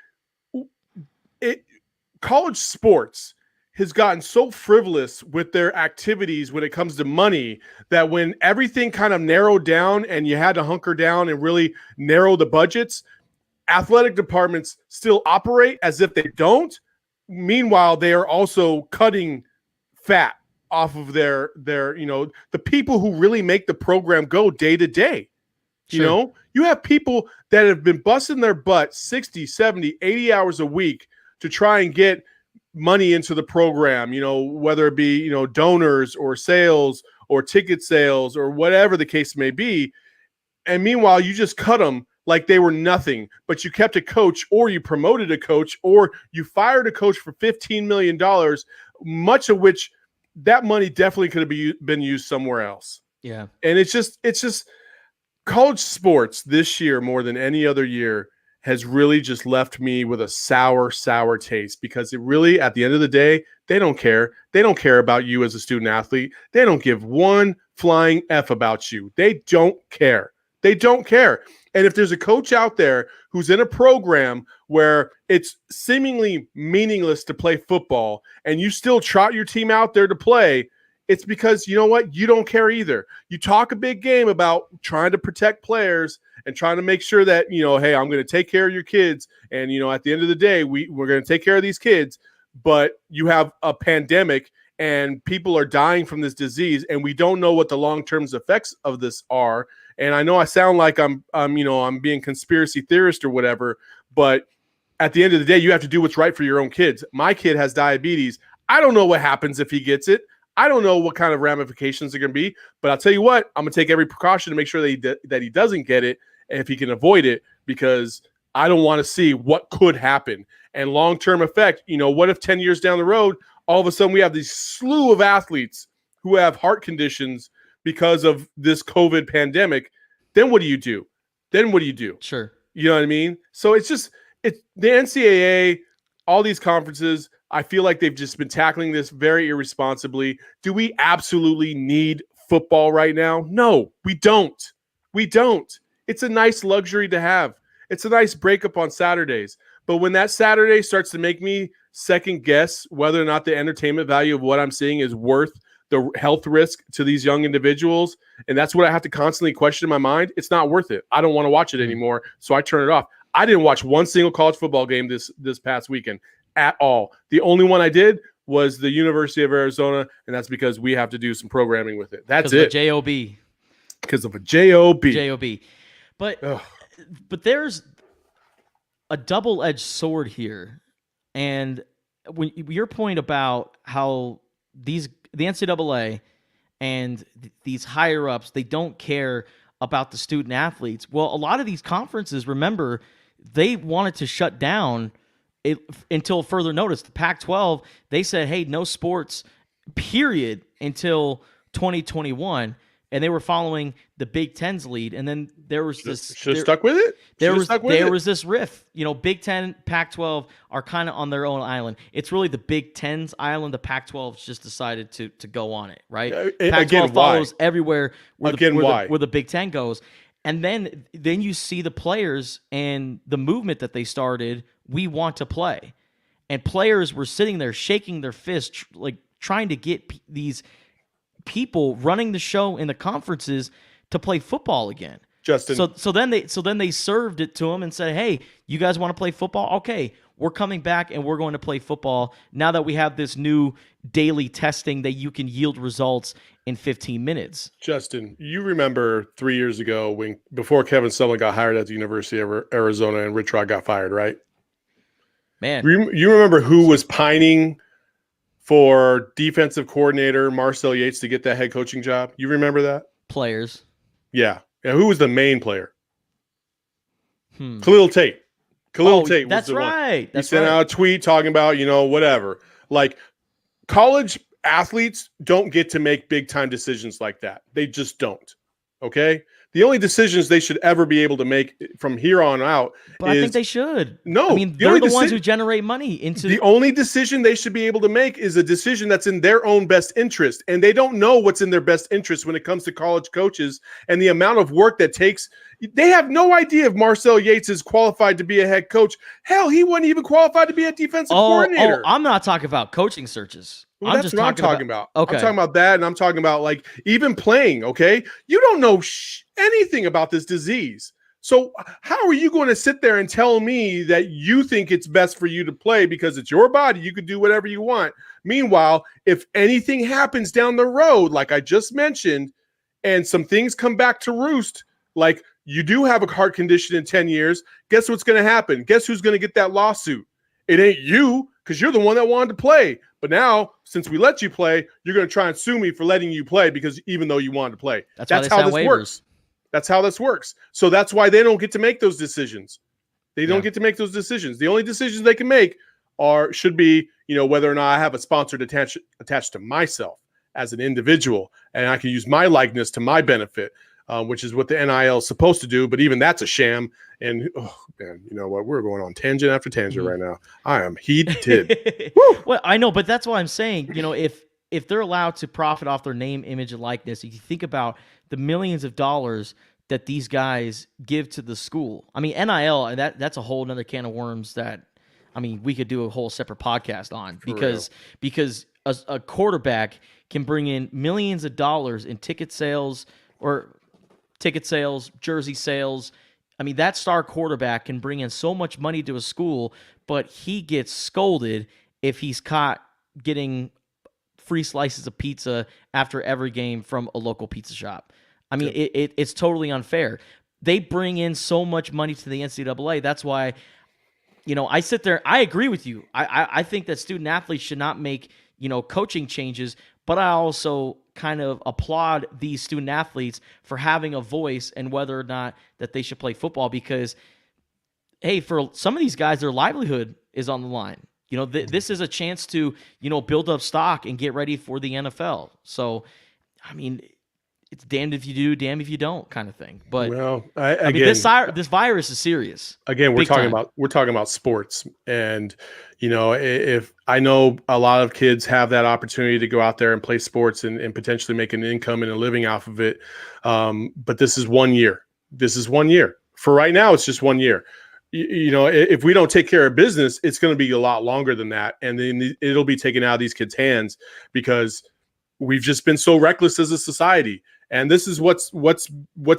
college sports has gotten so frivolous with their activities when it comes to money that when everything kind of narrowed down and you had to hunker down and really narrow the budgets, athletic departments still operate as if they don't. Meanwhile, they are also cutting fat off of their the people who really make the program go day to day. Sure. You have people that have been busting their butt 60, 70, 80 hours a week to try and get money into the program, whether it be, donors or sales or ticket sales or whatever the case may be. And meanwhile, you just cut them like they were nothing, but you kept a coach or you promoted a coach or you fired a coach for $15 million, much of which that money definitely could have been used somewhere else. Yeah. And it's just college sports this year more than any other year has really just left me with a sour taste because it really, at the end of the day, they don't care. They don't care about you as a student athlete. They don't give one flying F about you. They don't care. They don't care. And if there's a coach out there who's in a program where it's seemingly meaningless to play football and you still trot your team out there to play, it's because, you know what? You don't care either. You talk a big game about trying to protect players and trying to make sure that, hey, I'm going to take care of your kids. And, at the end of the day, we're going to take care of these kids. But you have a pandemic and people are dying from this disease and we don't know what the long-term effects of this are. And I know I sound like I'm being conspiracy theorist or whatever, but at the end of the day, you have to do what's right for your own kids. My kid has diabetes. I don't know what happens if he gets it. I don't know what kind of ramifications are going to be, but I'll tell you what, I'm going to take every precaution to make sure that he doesn't get it if he can avoid it, because I don't want to see what could happen. And long-term effect, what if 10 years down the road, all of a sudden we have this slew of athletes who have heart conditions because of this COVID pandemic? Then what do you do? Sure. You know what I mean? So it's the NCAA, all these conferences, I feel like they've just been tackling this very irresponsibly. Do we absolutely need football right now? No, we don't. We don't. It's a nice luxury to have. It's a nice breakup on Saturdays. But when that Saturday starts to make me second guess whether or not the entertainment value of what I'm seeing is worth the health risk to these young individuals, and that's what I have to constantly question in my mind, it's not worth it. I don't want to watch it anymore, so I turn it off. I didn't watch one single college football game this past weekend at all. The only one I did was the University of Arizona, and that's because we have to do some programming with it. That's it. Because of a JOB. JOB. But there's a double-edged sword here. And when your point about how the NCAA and these higher ups, they don't care about the student athletes. Well, a lot of these conferences, remember, they wanted to shut down it until further notice. The Pac-12, they said, hey, no sports, period, until 2021. And they were following the Big Ten's lead. And then there was this... Should have stuck with it? There was this riff. Big Ten, Pac-12 are kind of on their own island. It's really the Big Ten's island. The Pac-12's just decided to go on it, right? Pac-12 again, follows everywhere where where the Big Ten goes. And then you see the players and the movement that they started, we want to play. And players were sitting there shaking their fists, like trying to get these people running the show in the conferences to play football again. Justin. So then they served it to them and said, "Hey, you guys want to play football? Okay, we're coming back and we're going to play football now that we have this new daily testing that you can yield results in 15 minutes." Justin, you remember 3 years ago before Kevin Sumlin got hired at the University of Arizona and Rich Rod got fired, right? Man, you remember who was pining for defensive coordinator Marcel Yates to get that head coaching job? You remember that? players. Yeah. Who was the main player? Khalil Tate. Khalil Tate was that's the right. one. That's he sent out a tweet talking about, whatever. Like, college athletes don't get to make big-time decisions like that. They just don't. Okay? The only decisions they should ever be able to make from here on out But I think they should. No. I mean, they're the ones who generate money into the only decision they should be able to make is a decision that's in their own best interest. And they don't know what's in their best interest when it comes to college coaches and the amount of work that takes. They have no idea if Marcel Yates is qualified to be a head coach. Hell, he wasn't even qualified to be a defensive coordinator. I'm not talking about coaching searches. Well, I'm that's just what I'm talking about. Okay. I'm talking about that, and I'm talking about, like, even playing, okay? You don't know anything about this disease. So how are you going to sit there and tell me that you think it's best for you to play because it's your body, you can do whatever you want? Meanwhile, if anything happens down the road, like I just mentioned, and some things come back to roost, like you do have a heart condition in 10 years, guess what's going to happen? Guess who's going to get that lawsuit? It ain't you, because you're the one that wanted to play. But now, since we let you play, you're going to try and sue me for letting you play because even though you wanted to play. That's how this works. That's how this works. So that's why they don't get to make those decisions. They don't get to make those decisions. The only decisions they can make should be, whether or not I have a sponsored attached to myself as an individual, and I can use my likeness to my benefit, which is what the NIL is supposed to do. But even that's a sham. And, oh, man, you know what? We're going on tangent after tangent right now. I am heated. Well, I know, but that's what I'm saying. If they're allowed to profit off their name, image, and likeness, if you think about the millions of dollars that these guys give to the school. I mean, NIL, that's a whole other can of worms that, I mean, we could do a whole separate podcast on because a quarterback can bring in millions of dollars in ticket sales, jersey sales. I mean, that star quarterback can bring in so much money to a school, but he gets scolded if he's caught getting free slices of pizza after every game from a local pizza shop. I mean, it's totally unfair. They bring in so much money to the NCAA. That's why, I sit there. I agree with you. I think that student athletes should not make, coaching changes, but I also kind of applaud these student athletes for having a voice and whether or not that they should play football because, hey, for some of these guys, their livelihood is on the line. This is a chance to, build up stock and get ready for the NFL. So, I mean, it's damned if you do, damned if you don't kind of thing. But I mean, this virus is serious. Again, we're talking about sports, and if I know a lot of kids have that opportunity to go out there and play sports and potentially make an income and a living off of it, but this is 1 year. This is 1 year. For right now, it's just 1 year. If we don't take care of business, it's going to be a lot longer than that, and then it'll be taken out of these kids' hands because we've just been so reckless as a society. And this is what's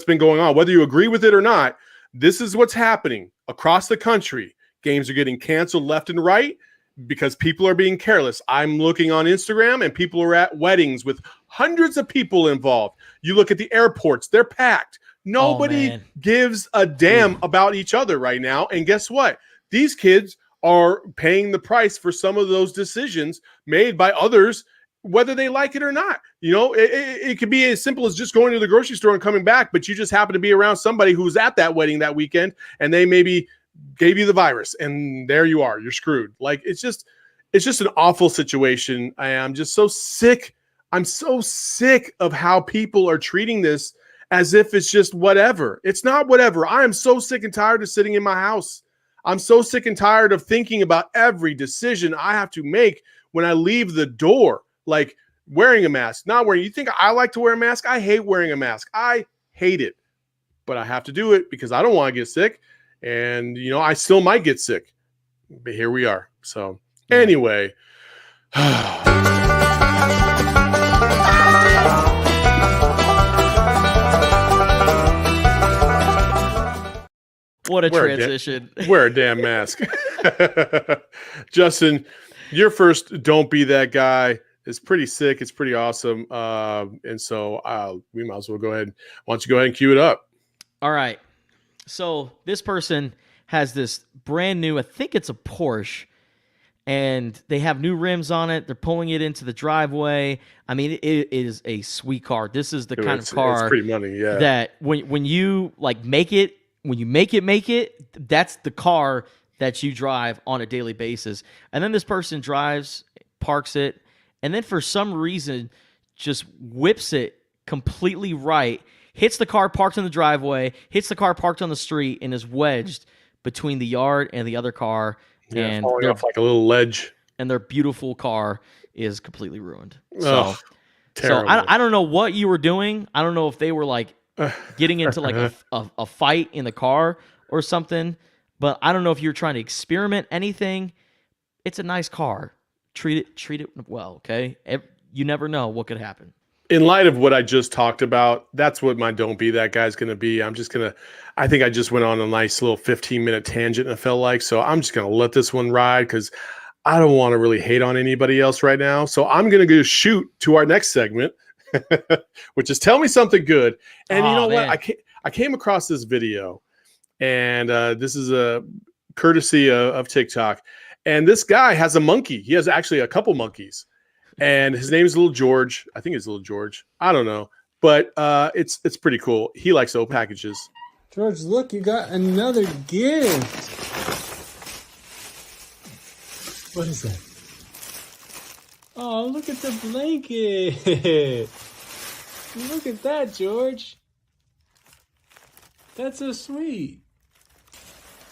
been going on. Whether you agree with it or not, this is what's happening across the country. Games are getting canceled left and right because people are being careless. I'm looking on Instagram and people are at weddings with hundreds of people involved. You look at the airports, they're packed. Nobody gives a damn about each other right now. And guess what? these kids are paying the price for some of those decisions made by others, whether they like it or not. It could be as simple as just going to the grocery store and coming back, but you just happen to be around somebody who was at that wedding that weekend, and they maybe gave you the virus, and there you are, you're screwed. Like, it's just an awful situation. I'm just so sick. I'm so sick of how people are treating this as if it's just whatever. It's not whatever. I am so sick and tired of sitting in my house. I'm so sick and tired of thinking about every decision I have to make when I leave the door, like wearing a mask, not wearing. You think I like to wear a mask? I hate wearing a mask. I hate it, but I have to do it because I don't want to get sick. And, I still might get sick, but here we are. So anyway, what a transition. Wear a damn mask. Justin, your first Don't Be That Guy is pretty sick. It's pretty awesome. And so we might as well go ahead. Why don't you go ahead and cue it up? All right. So this person has this brand new, I think it's a Porsche, and they have new rims on it. They're pulling it into the driveway. I mean, it is a sweet car. This is the kind of car it's pretty money, yeah. That when you like make it, make it, that's the car that you drive on a daily basis. And then this person drives, parks it, and then for some reason just whips it completely right, hits the car parked in the driveway, hits the car parked on the street, and is wedged between the yard and the other car. Yeah, and falling off like a little ledge. And their beautiful car is completely ruined. So, terrible. I don't know what you were doing. I don't know if they were like getting into like a fight in the car or something, but I don't know if you're trying to experiment anything. It's a nice car. Treat it well, okay? You never know what could happen. In light of what I just talked about, that's what my Don't Be That Guy's going to be. I think I just went on a nice little 15-minute tangent, and it felt like, so I'm just going to let this one ride because I don't want to really hate on anybody else right now. So I'm going to go shoot to our next segment, which is Tell Me Something Good. And you know what? I came across this video, and this is a courtesy of TikTok. And this guy has a monkey. He has actually a couple monkeys. And his name is Little George. I think it's Little George. I don't know. But it's pretty cool. He likes to open packages. George, look, you got another gift. What is that? Oh, look at the blanket. Look at that, George. That's so sweet.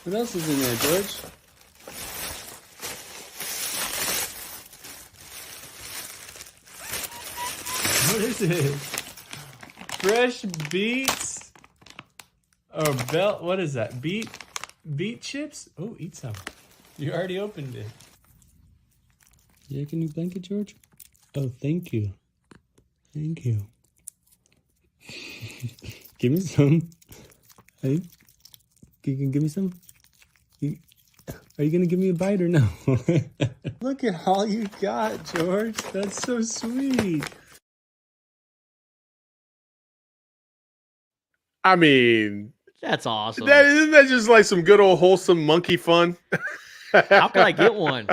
What else is in there, George? What is it? Fresh beets? Or belt? What is that? Beet chips? Oh, eat some. You already opened it. You like a new blanket, George? Oh, thank you. Thank you. Give me some. Hey, you can give me some? Are you going to give me a bite or no? Look at all you got, George. That's so sweet. I mean, That's awesome. isn't that just like some good old wholesome monkey fun? How can I get one?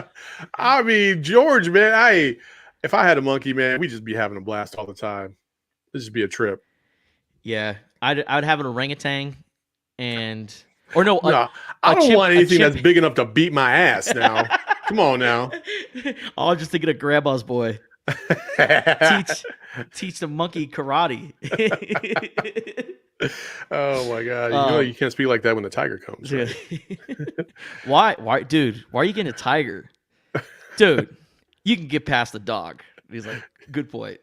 I mean, George, man, if I had a monkey, man, we'd just be having a blast all the time. It'd just be a trip. Yeah, I'd have an orangutan, I I don't want anything that's big enough to beat my ass now. Come on now. Oh, I'm just thinking of Grandma's boy. Teach the monkey karate. Oh my god! You can't speak like that when the tiger comes. Right? Why, dude? Why are you getting a tiger, dude? You can get past the dog. He's like, good point.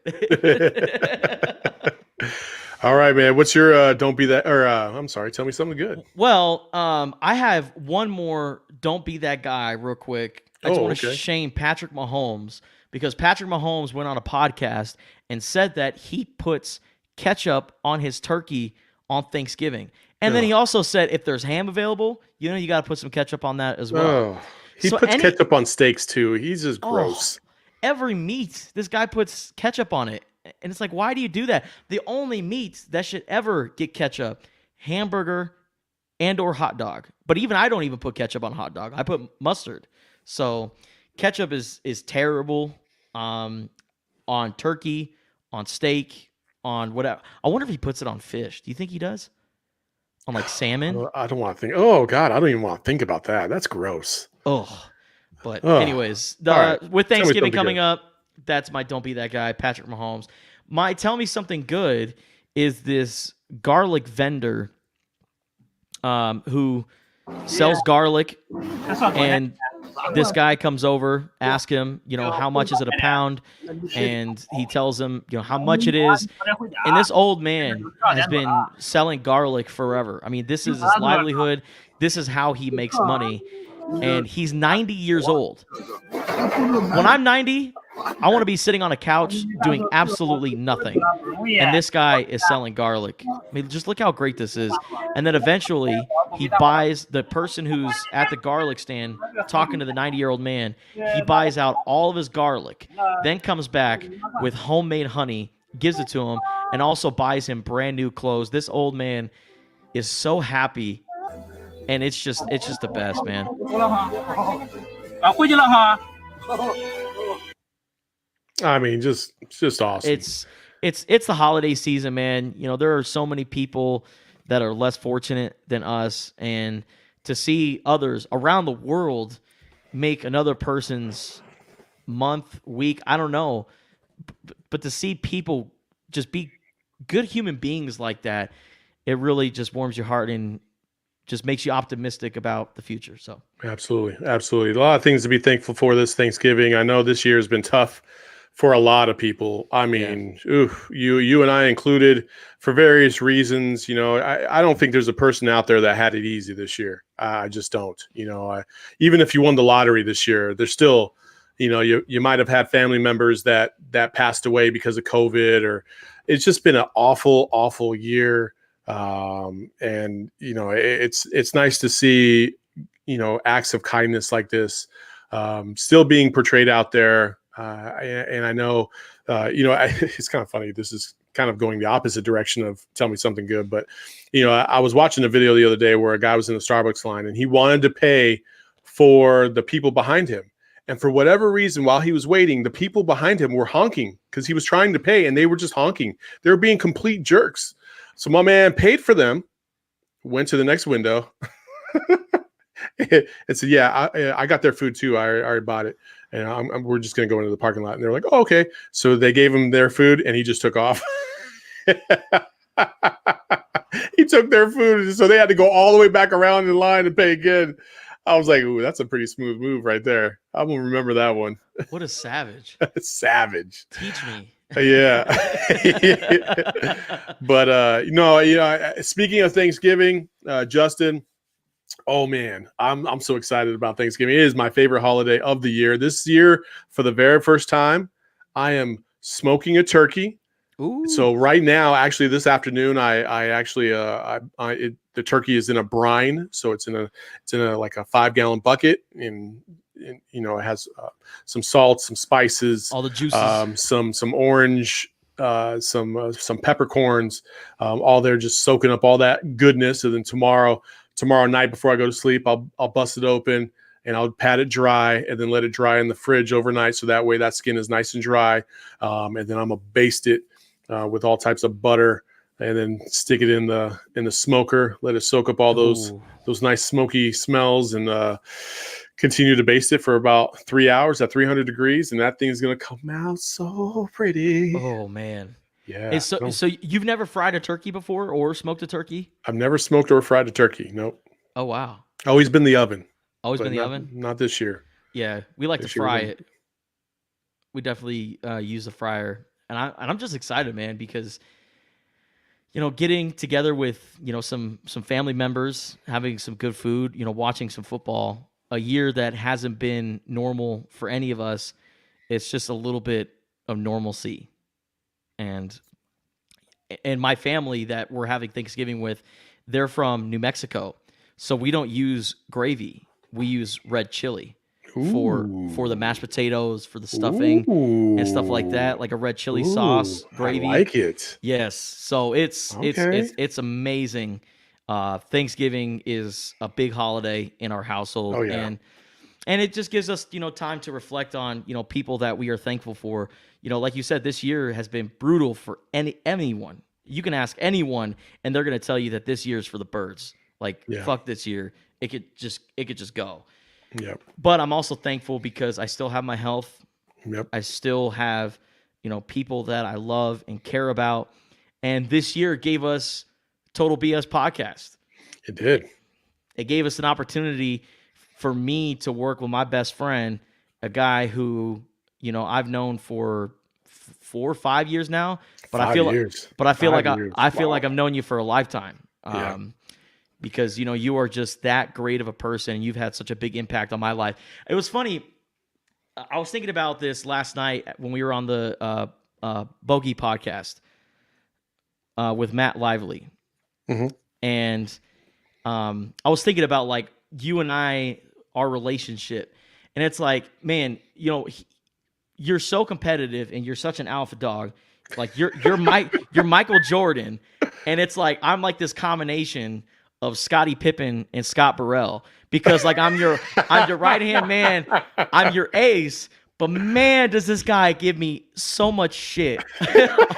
All right, man. What's your Don't Be That? Or I'm sorry. Tell me something good. Well, I have one more. Don't be that guy, real quick. I just want to shame Patrick Mahomes because Patrick Mahomes went on a podcast and said that he puts ketchup on his turkey on Thanksgiving. And then he also said if there's ham available, you got to put some ketchup on that as well. Oh, he puts ketchup on steaks too. He's just gross. Every meat, this guy puts ketchup on it. And it's like, why do you do that? The only meat that should ever get ketchup, hamburger and or hot dog. But even I don't even put ketchup on hot dog. I put mustard. So ketchup is terrible on turkey, on steak, on whatever. I wonder if he puts it on fish. Do you think he does? On like salmon? I don't want to think. Oh God, I don't even want to think about that. That's gross. Oh. But Oh. anyways, All right. with Tell me Thanksgiving something coming good. up, that's my don't be that guy, Patrick Mahomes. My tell me something good is this garlic vendor who sells garlic, and this guy comes over, ask him, how much is it a pound? And he tells him, how much it is. And this old man has been selling garlic forever. I mean, this is his livelihood. This is how he makes money. And he's 90 years old. When I'm 90, I want to be sitting on a couch doing absolutely nothing. And this guy is selling garlic. I mean, just look how great this is. And then eventually, he buys the person who's at the garlic stand talking to the 90-year-old man. He buys out all of his garlic, then comes back with homemade honey, gives it to him, and also buys him brand new clothes. This old man is so happy. And it's just the best, man. I mean, just awesome. It's the holiday season, man. There are so many people that are less fortunate than us, and to see others around the world make another person's month, week, I don't know, but to see people just be good human beings like that, it really just warms your heart and just makes you optimistic about the future. So Absolutely. A lot of things to be thankful for this Thanksgiving. I know this year has been tough for a lot of people. I mean, you and I included, for various reasons. I don't think there's a person out there that had it easy this year. I just don't. Even if you won the lottery this year, there's still, you might have had family members that passed away because of COVID, or it's just been an awful year. And it's nice to see acts of kindness like this still being portrayed out there. And I know it's kind of funny, this is kind of going the opposite direction of tell me something good, but I was watching a video the other day where a guy was in the Starbucks line and he wanted to pay for the people behind him, and for whatever reason, while he was waiting, the people behind him were honking because he was trying to pay, and they were just honking. They were being complete jerks. So my man paid for them, went to the next window, and said, "Yeah, I got their food too. I already bought it, and we're just going to go into the parking lot." And they're like, "Oh, okay." So they gave him their food, and he just took off. He took their food, so they had to go all the way back around in line and pay again. I was like, "Ooh, that's a pretty smooth move right there. I'm gonna remember that one." what a savage. Savage. Teach me. Yeah. But speaking of Thanksgiving, Justin, oh man, I'm so excited about Thanksgiving. It is my favorite holiday of the year. This year, for the very first time, I am smoking a turkey. Ooh. So right now, actually, this afternoon, the turkey is in a brine, so it's in a like a 5-gallon bucket, and it has some salt, some spices, all the juices, some orange, some peppercorns, all there, just soaking up all that goodness. And then tomorrow night before I go to sleep, I'll bust it open and I'll pat it dry and then let it dry in the fridge overnight, so that way that skin is nice and dry. And then I'm gonna baste it with all types of butter, and then stick it in the smoker, let it soak up all those nice smoky smells, and continue to baste it for about 3 hours at 300 degrees, and that thing is going to come out so pretty. Oh man. Yeah. Hey, so you've never fried a turkey before or smoked a turkey? I've never smoked or fried a turkey. Nope. Oh wow. Always been the oven. Always been the oven? Not this year. Yeah, we like to This year fry we it. We definitely use the fryer. And I'm just excited, man, because getting together with some family members, having some good food, watching some football, a year that hasn't been normal for any of us, it's just a little bit of normalcy. And my family that we're having Thanksgiving with, they're from New Mexico, so we don't use gravy. We use red chili for the mashed potatoes, for the stuffing and stuff like that, like a red chili sauce, gravy. I like it. Yes, so it's amazing. Thanksgiving is a big holiday in our household. Oh, yeah. And it just gives us, time to reflect on, people that we are thankful for. Like you said, this year has been brutal for anyone. You can ask anyone, and they're going to tell you that this year is for the birds. Like, Yeah. fuck this year. It could just go. Yep. But I'm also thankful because I still have my health. Yep. I still have, people that I love and care about. And this year gave us Total BS Podcast. It did. It gave us an opportunity for me to work with my best friend, a guy who, I've known for 4 or 5 years now. But 5 I feel years. But I feel 5 like years. I feel Wow. like I've known you for a lifetime. Yeah. Because you are just that great of a person, and you've had such a big impact on my life. It was funny. I was thinking about this last night when we were on the Bogey podcast with Matt Lively, and I was thinking about like you and I, our relationship, and it's like, man, you're so competitive and you're such an alpha dog. Like you're Michael Jordan, and it's like I'm like this combination of Scottie Pippen and Scott Burrell, because like I'm your right hand man, I'm your ace, but man, does this guy give me so much shit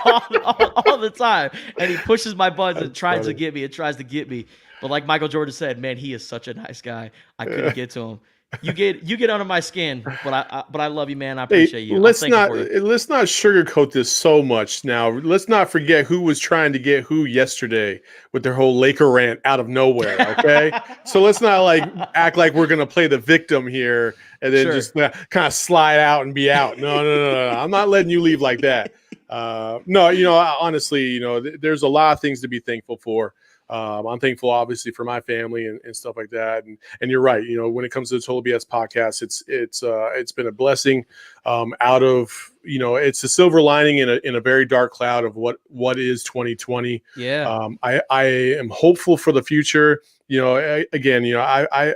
all the time, and he pushes my buttons and tries to get me. But like Michael Jordan said, man, he is such a nice guy. I couldn't get to him. You get under my skin, but I love you, man. I appreciate you. Let's I'm not thankful for you. sugarcoat this so much. Now, let's not forget who was trying to get who yesterday with their whole Laker rant out of nowhere. Okay, so let's not like act like we're gonna play the victim here and then Sure. just kind of slide out and be out. No. I'm not letting you leave like that. No, honestly, there's a lot of things to be thankful for. I'm thankful, obviously, for my family and stuff like that. And you're right. When it comes to the Total BS podcast, it's been a blessing. Out of it's a silver lining in a very dark cloud of what is 2020. Yeah. I am hopeful for the future. I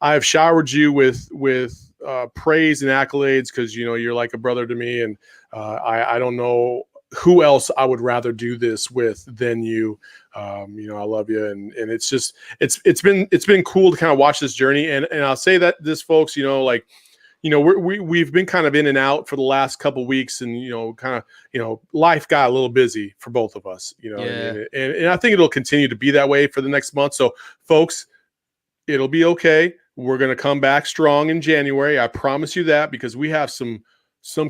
have showered you with praise and accolades because you're like a brother to me, and I don't know who else I would rather do this with than you. I love you, and it's just it's been cool to kind of watch this journey, and I'll say that this, folks, we've been kind of in and out for the last couple weeks, and life got a little busy for both of us, Yeah. and I think it'll continue to be that way for the next month. So, folks, it'll be okay. We're gonna come back strong in January. I promise you that, because we have some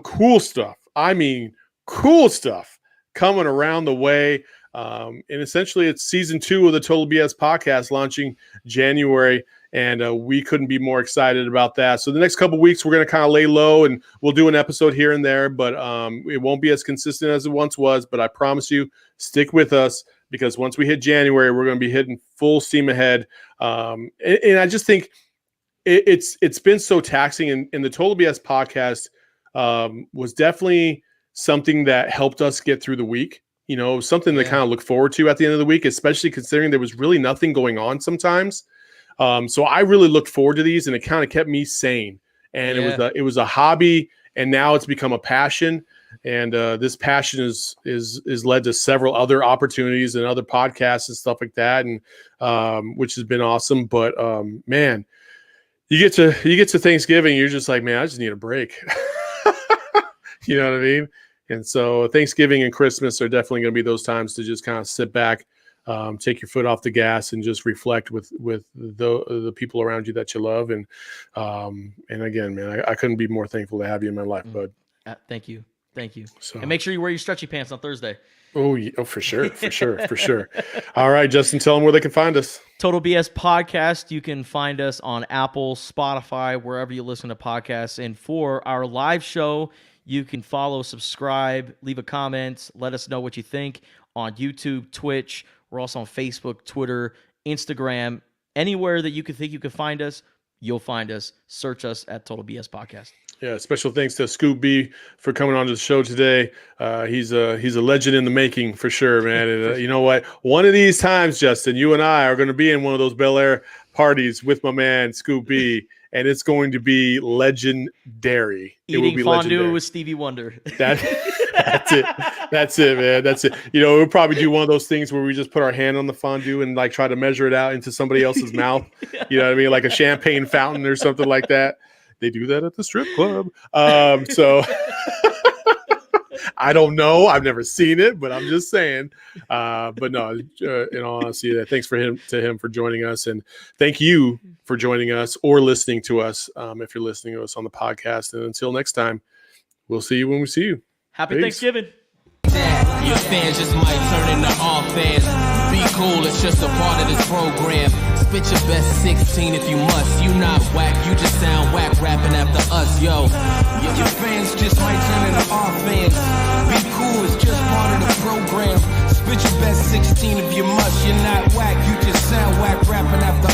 cool stuff. I mean, cool stuff coming around the way. And essentially it's season 2 of the Total BS podcast launching January. And we couldn't be more excited about that. So the next couple of weeks, we're going to kind of lay low and we'll do an episode here and there, but it won't be as consistent as it once was. But I promise you, stick with us, because once we hit January, we're going to be hitting full steam ahead. And I just think it's been so taxing, and the Total BS podcast was definitely something that helped us get through the week, something to kind of look forward to at the end of the week, especially considering there was really nothing going on sometimes. So I really looked forward to these, and it kind of kept me sane. And it was a hobby, and now it's become a passion. And this passion is led to several other opportunities and other podcasts and stuff like that, and which has been awesome. But man, you get to Thanksgiving, you're just like, man, I just need a break. You know what I mean? And so Thanksgiving and Christmas are definitely going to be those times to just kind of sit back, take your foot off the gas, and just reflect with the people around you that you love. And again, man, I couldn't be more thankful to have you in my life, bud. Thank you. So, And make sure you wear your stretchy pants on Thursday. Oh, for sure. All right, Justin, tell them where they can find us. Total BS Podcast. You can find us on Apple, Spotify, wherever you listen to podcasts. And for our live show, you can follow, subscribe, leave a comment, let us know what you think on YouTube, Twitch. We're also on Facebook, Twitter, Instagram. Anywhere that you could think you could find us, you'll find us. Search us at Total BS Podcast. Yeah, special thanks to Scoop B for coming on to the show today. He's a legend in the making for sure, man. And you know what? One of these times, Justin, you and I are going to be in one of those Bel Air parties with my man Scoop B, and it's going to be legendary. Eating it will be fondue legendary. with Stevie Wonder. That That's it, man. That's it. You know, we'll probably do one of those things where we just put our hand on the fondue and like try to measure it out into somebody else's mouth. You know what I mean? Like a champagne fountain or something like that. They do that at the strip club. So I don't know. I've never seen it, but I'm just saying. But no, in all honesty, thanks to him for joining us, and thank you for joining us or listening to us. If you're listening to us on the podcast, and until next time, we'll see you when we see you. Happy Peace. Thanksgiving. Your fans just might turn into all fans. Be cool, it's just a part of this program. Spit your best 16 if you must. You not whack, you just sound whack rapping after us, yo. Your fans just might turn into all fans. Be cool, it's just part of the program. Spit your best 16 if you must. You're not whack, you just sound whack rapping after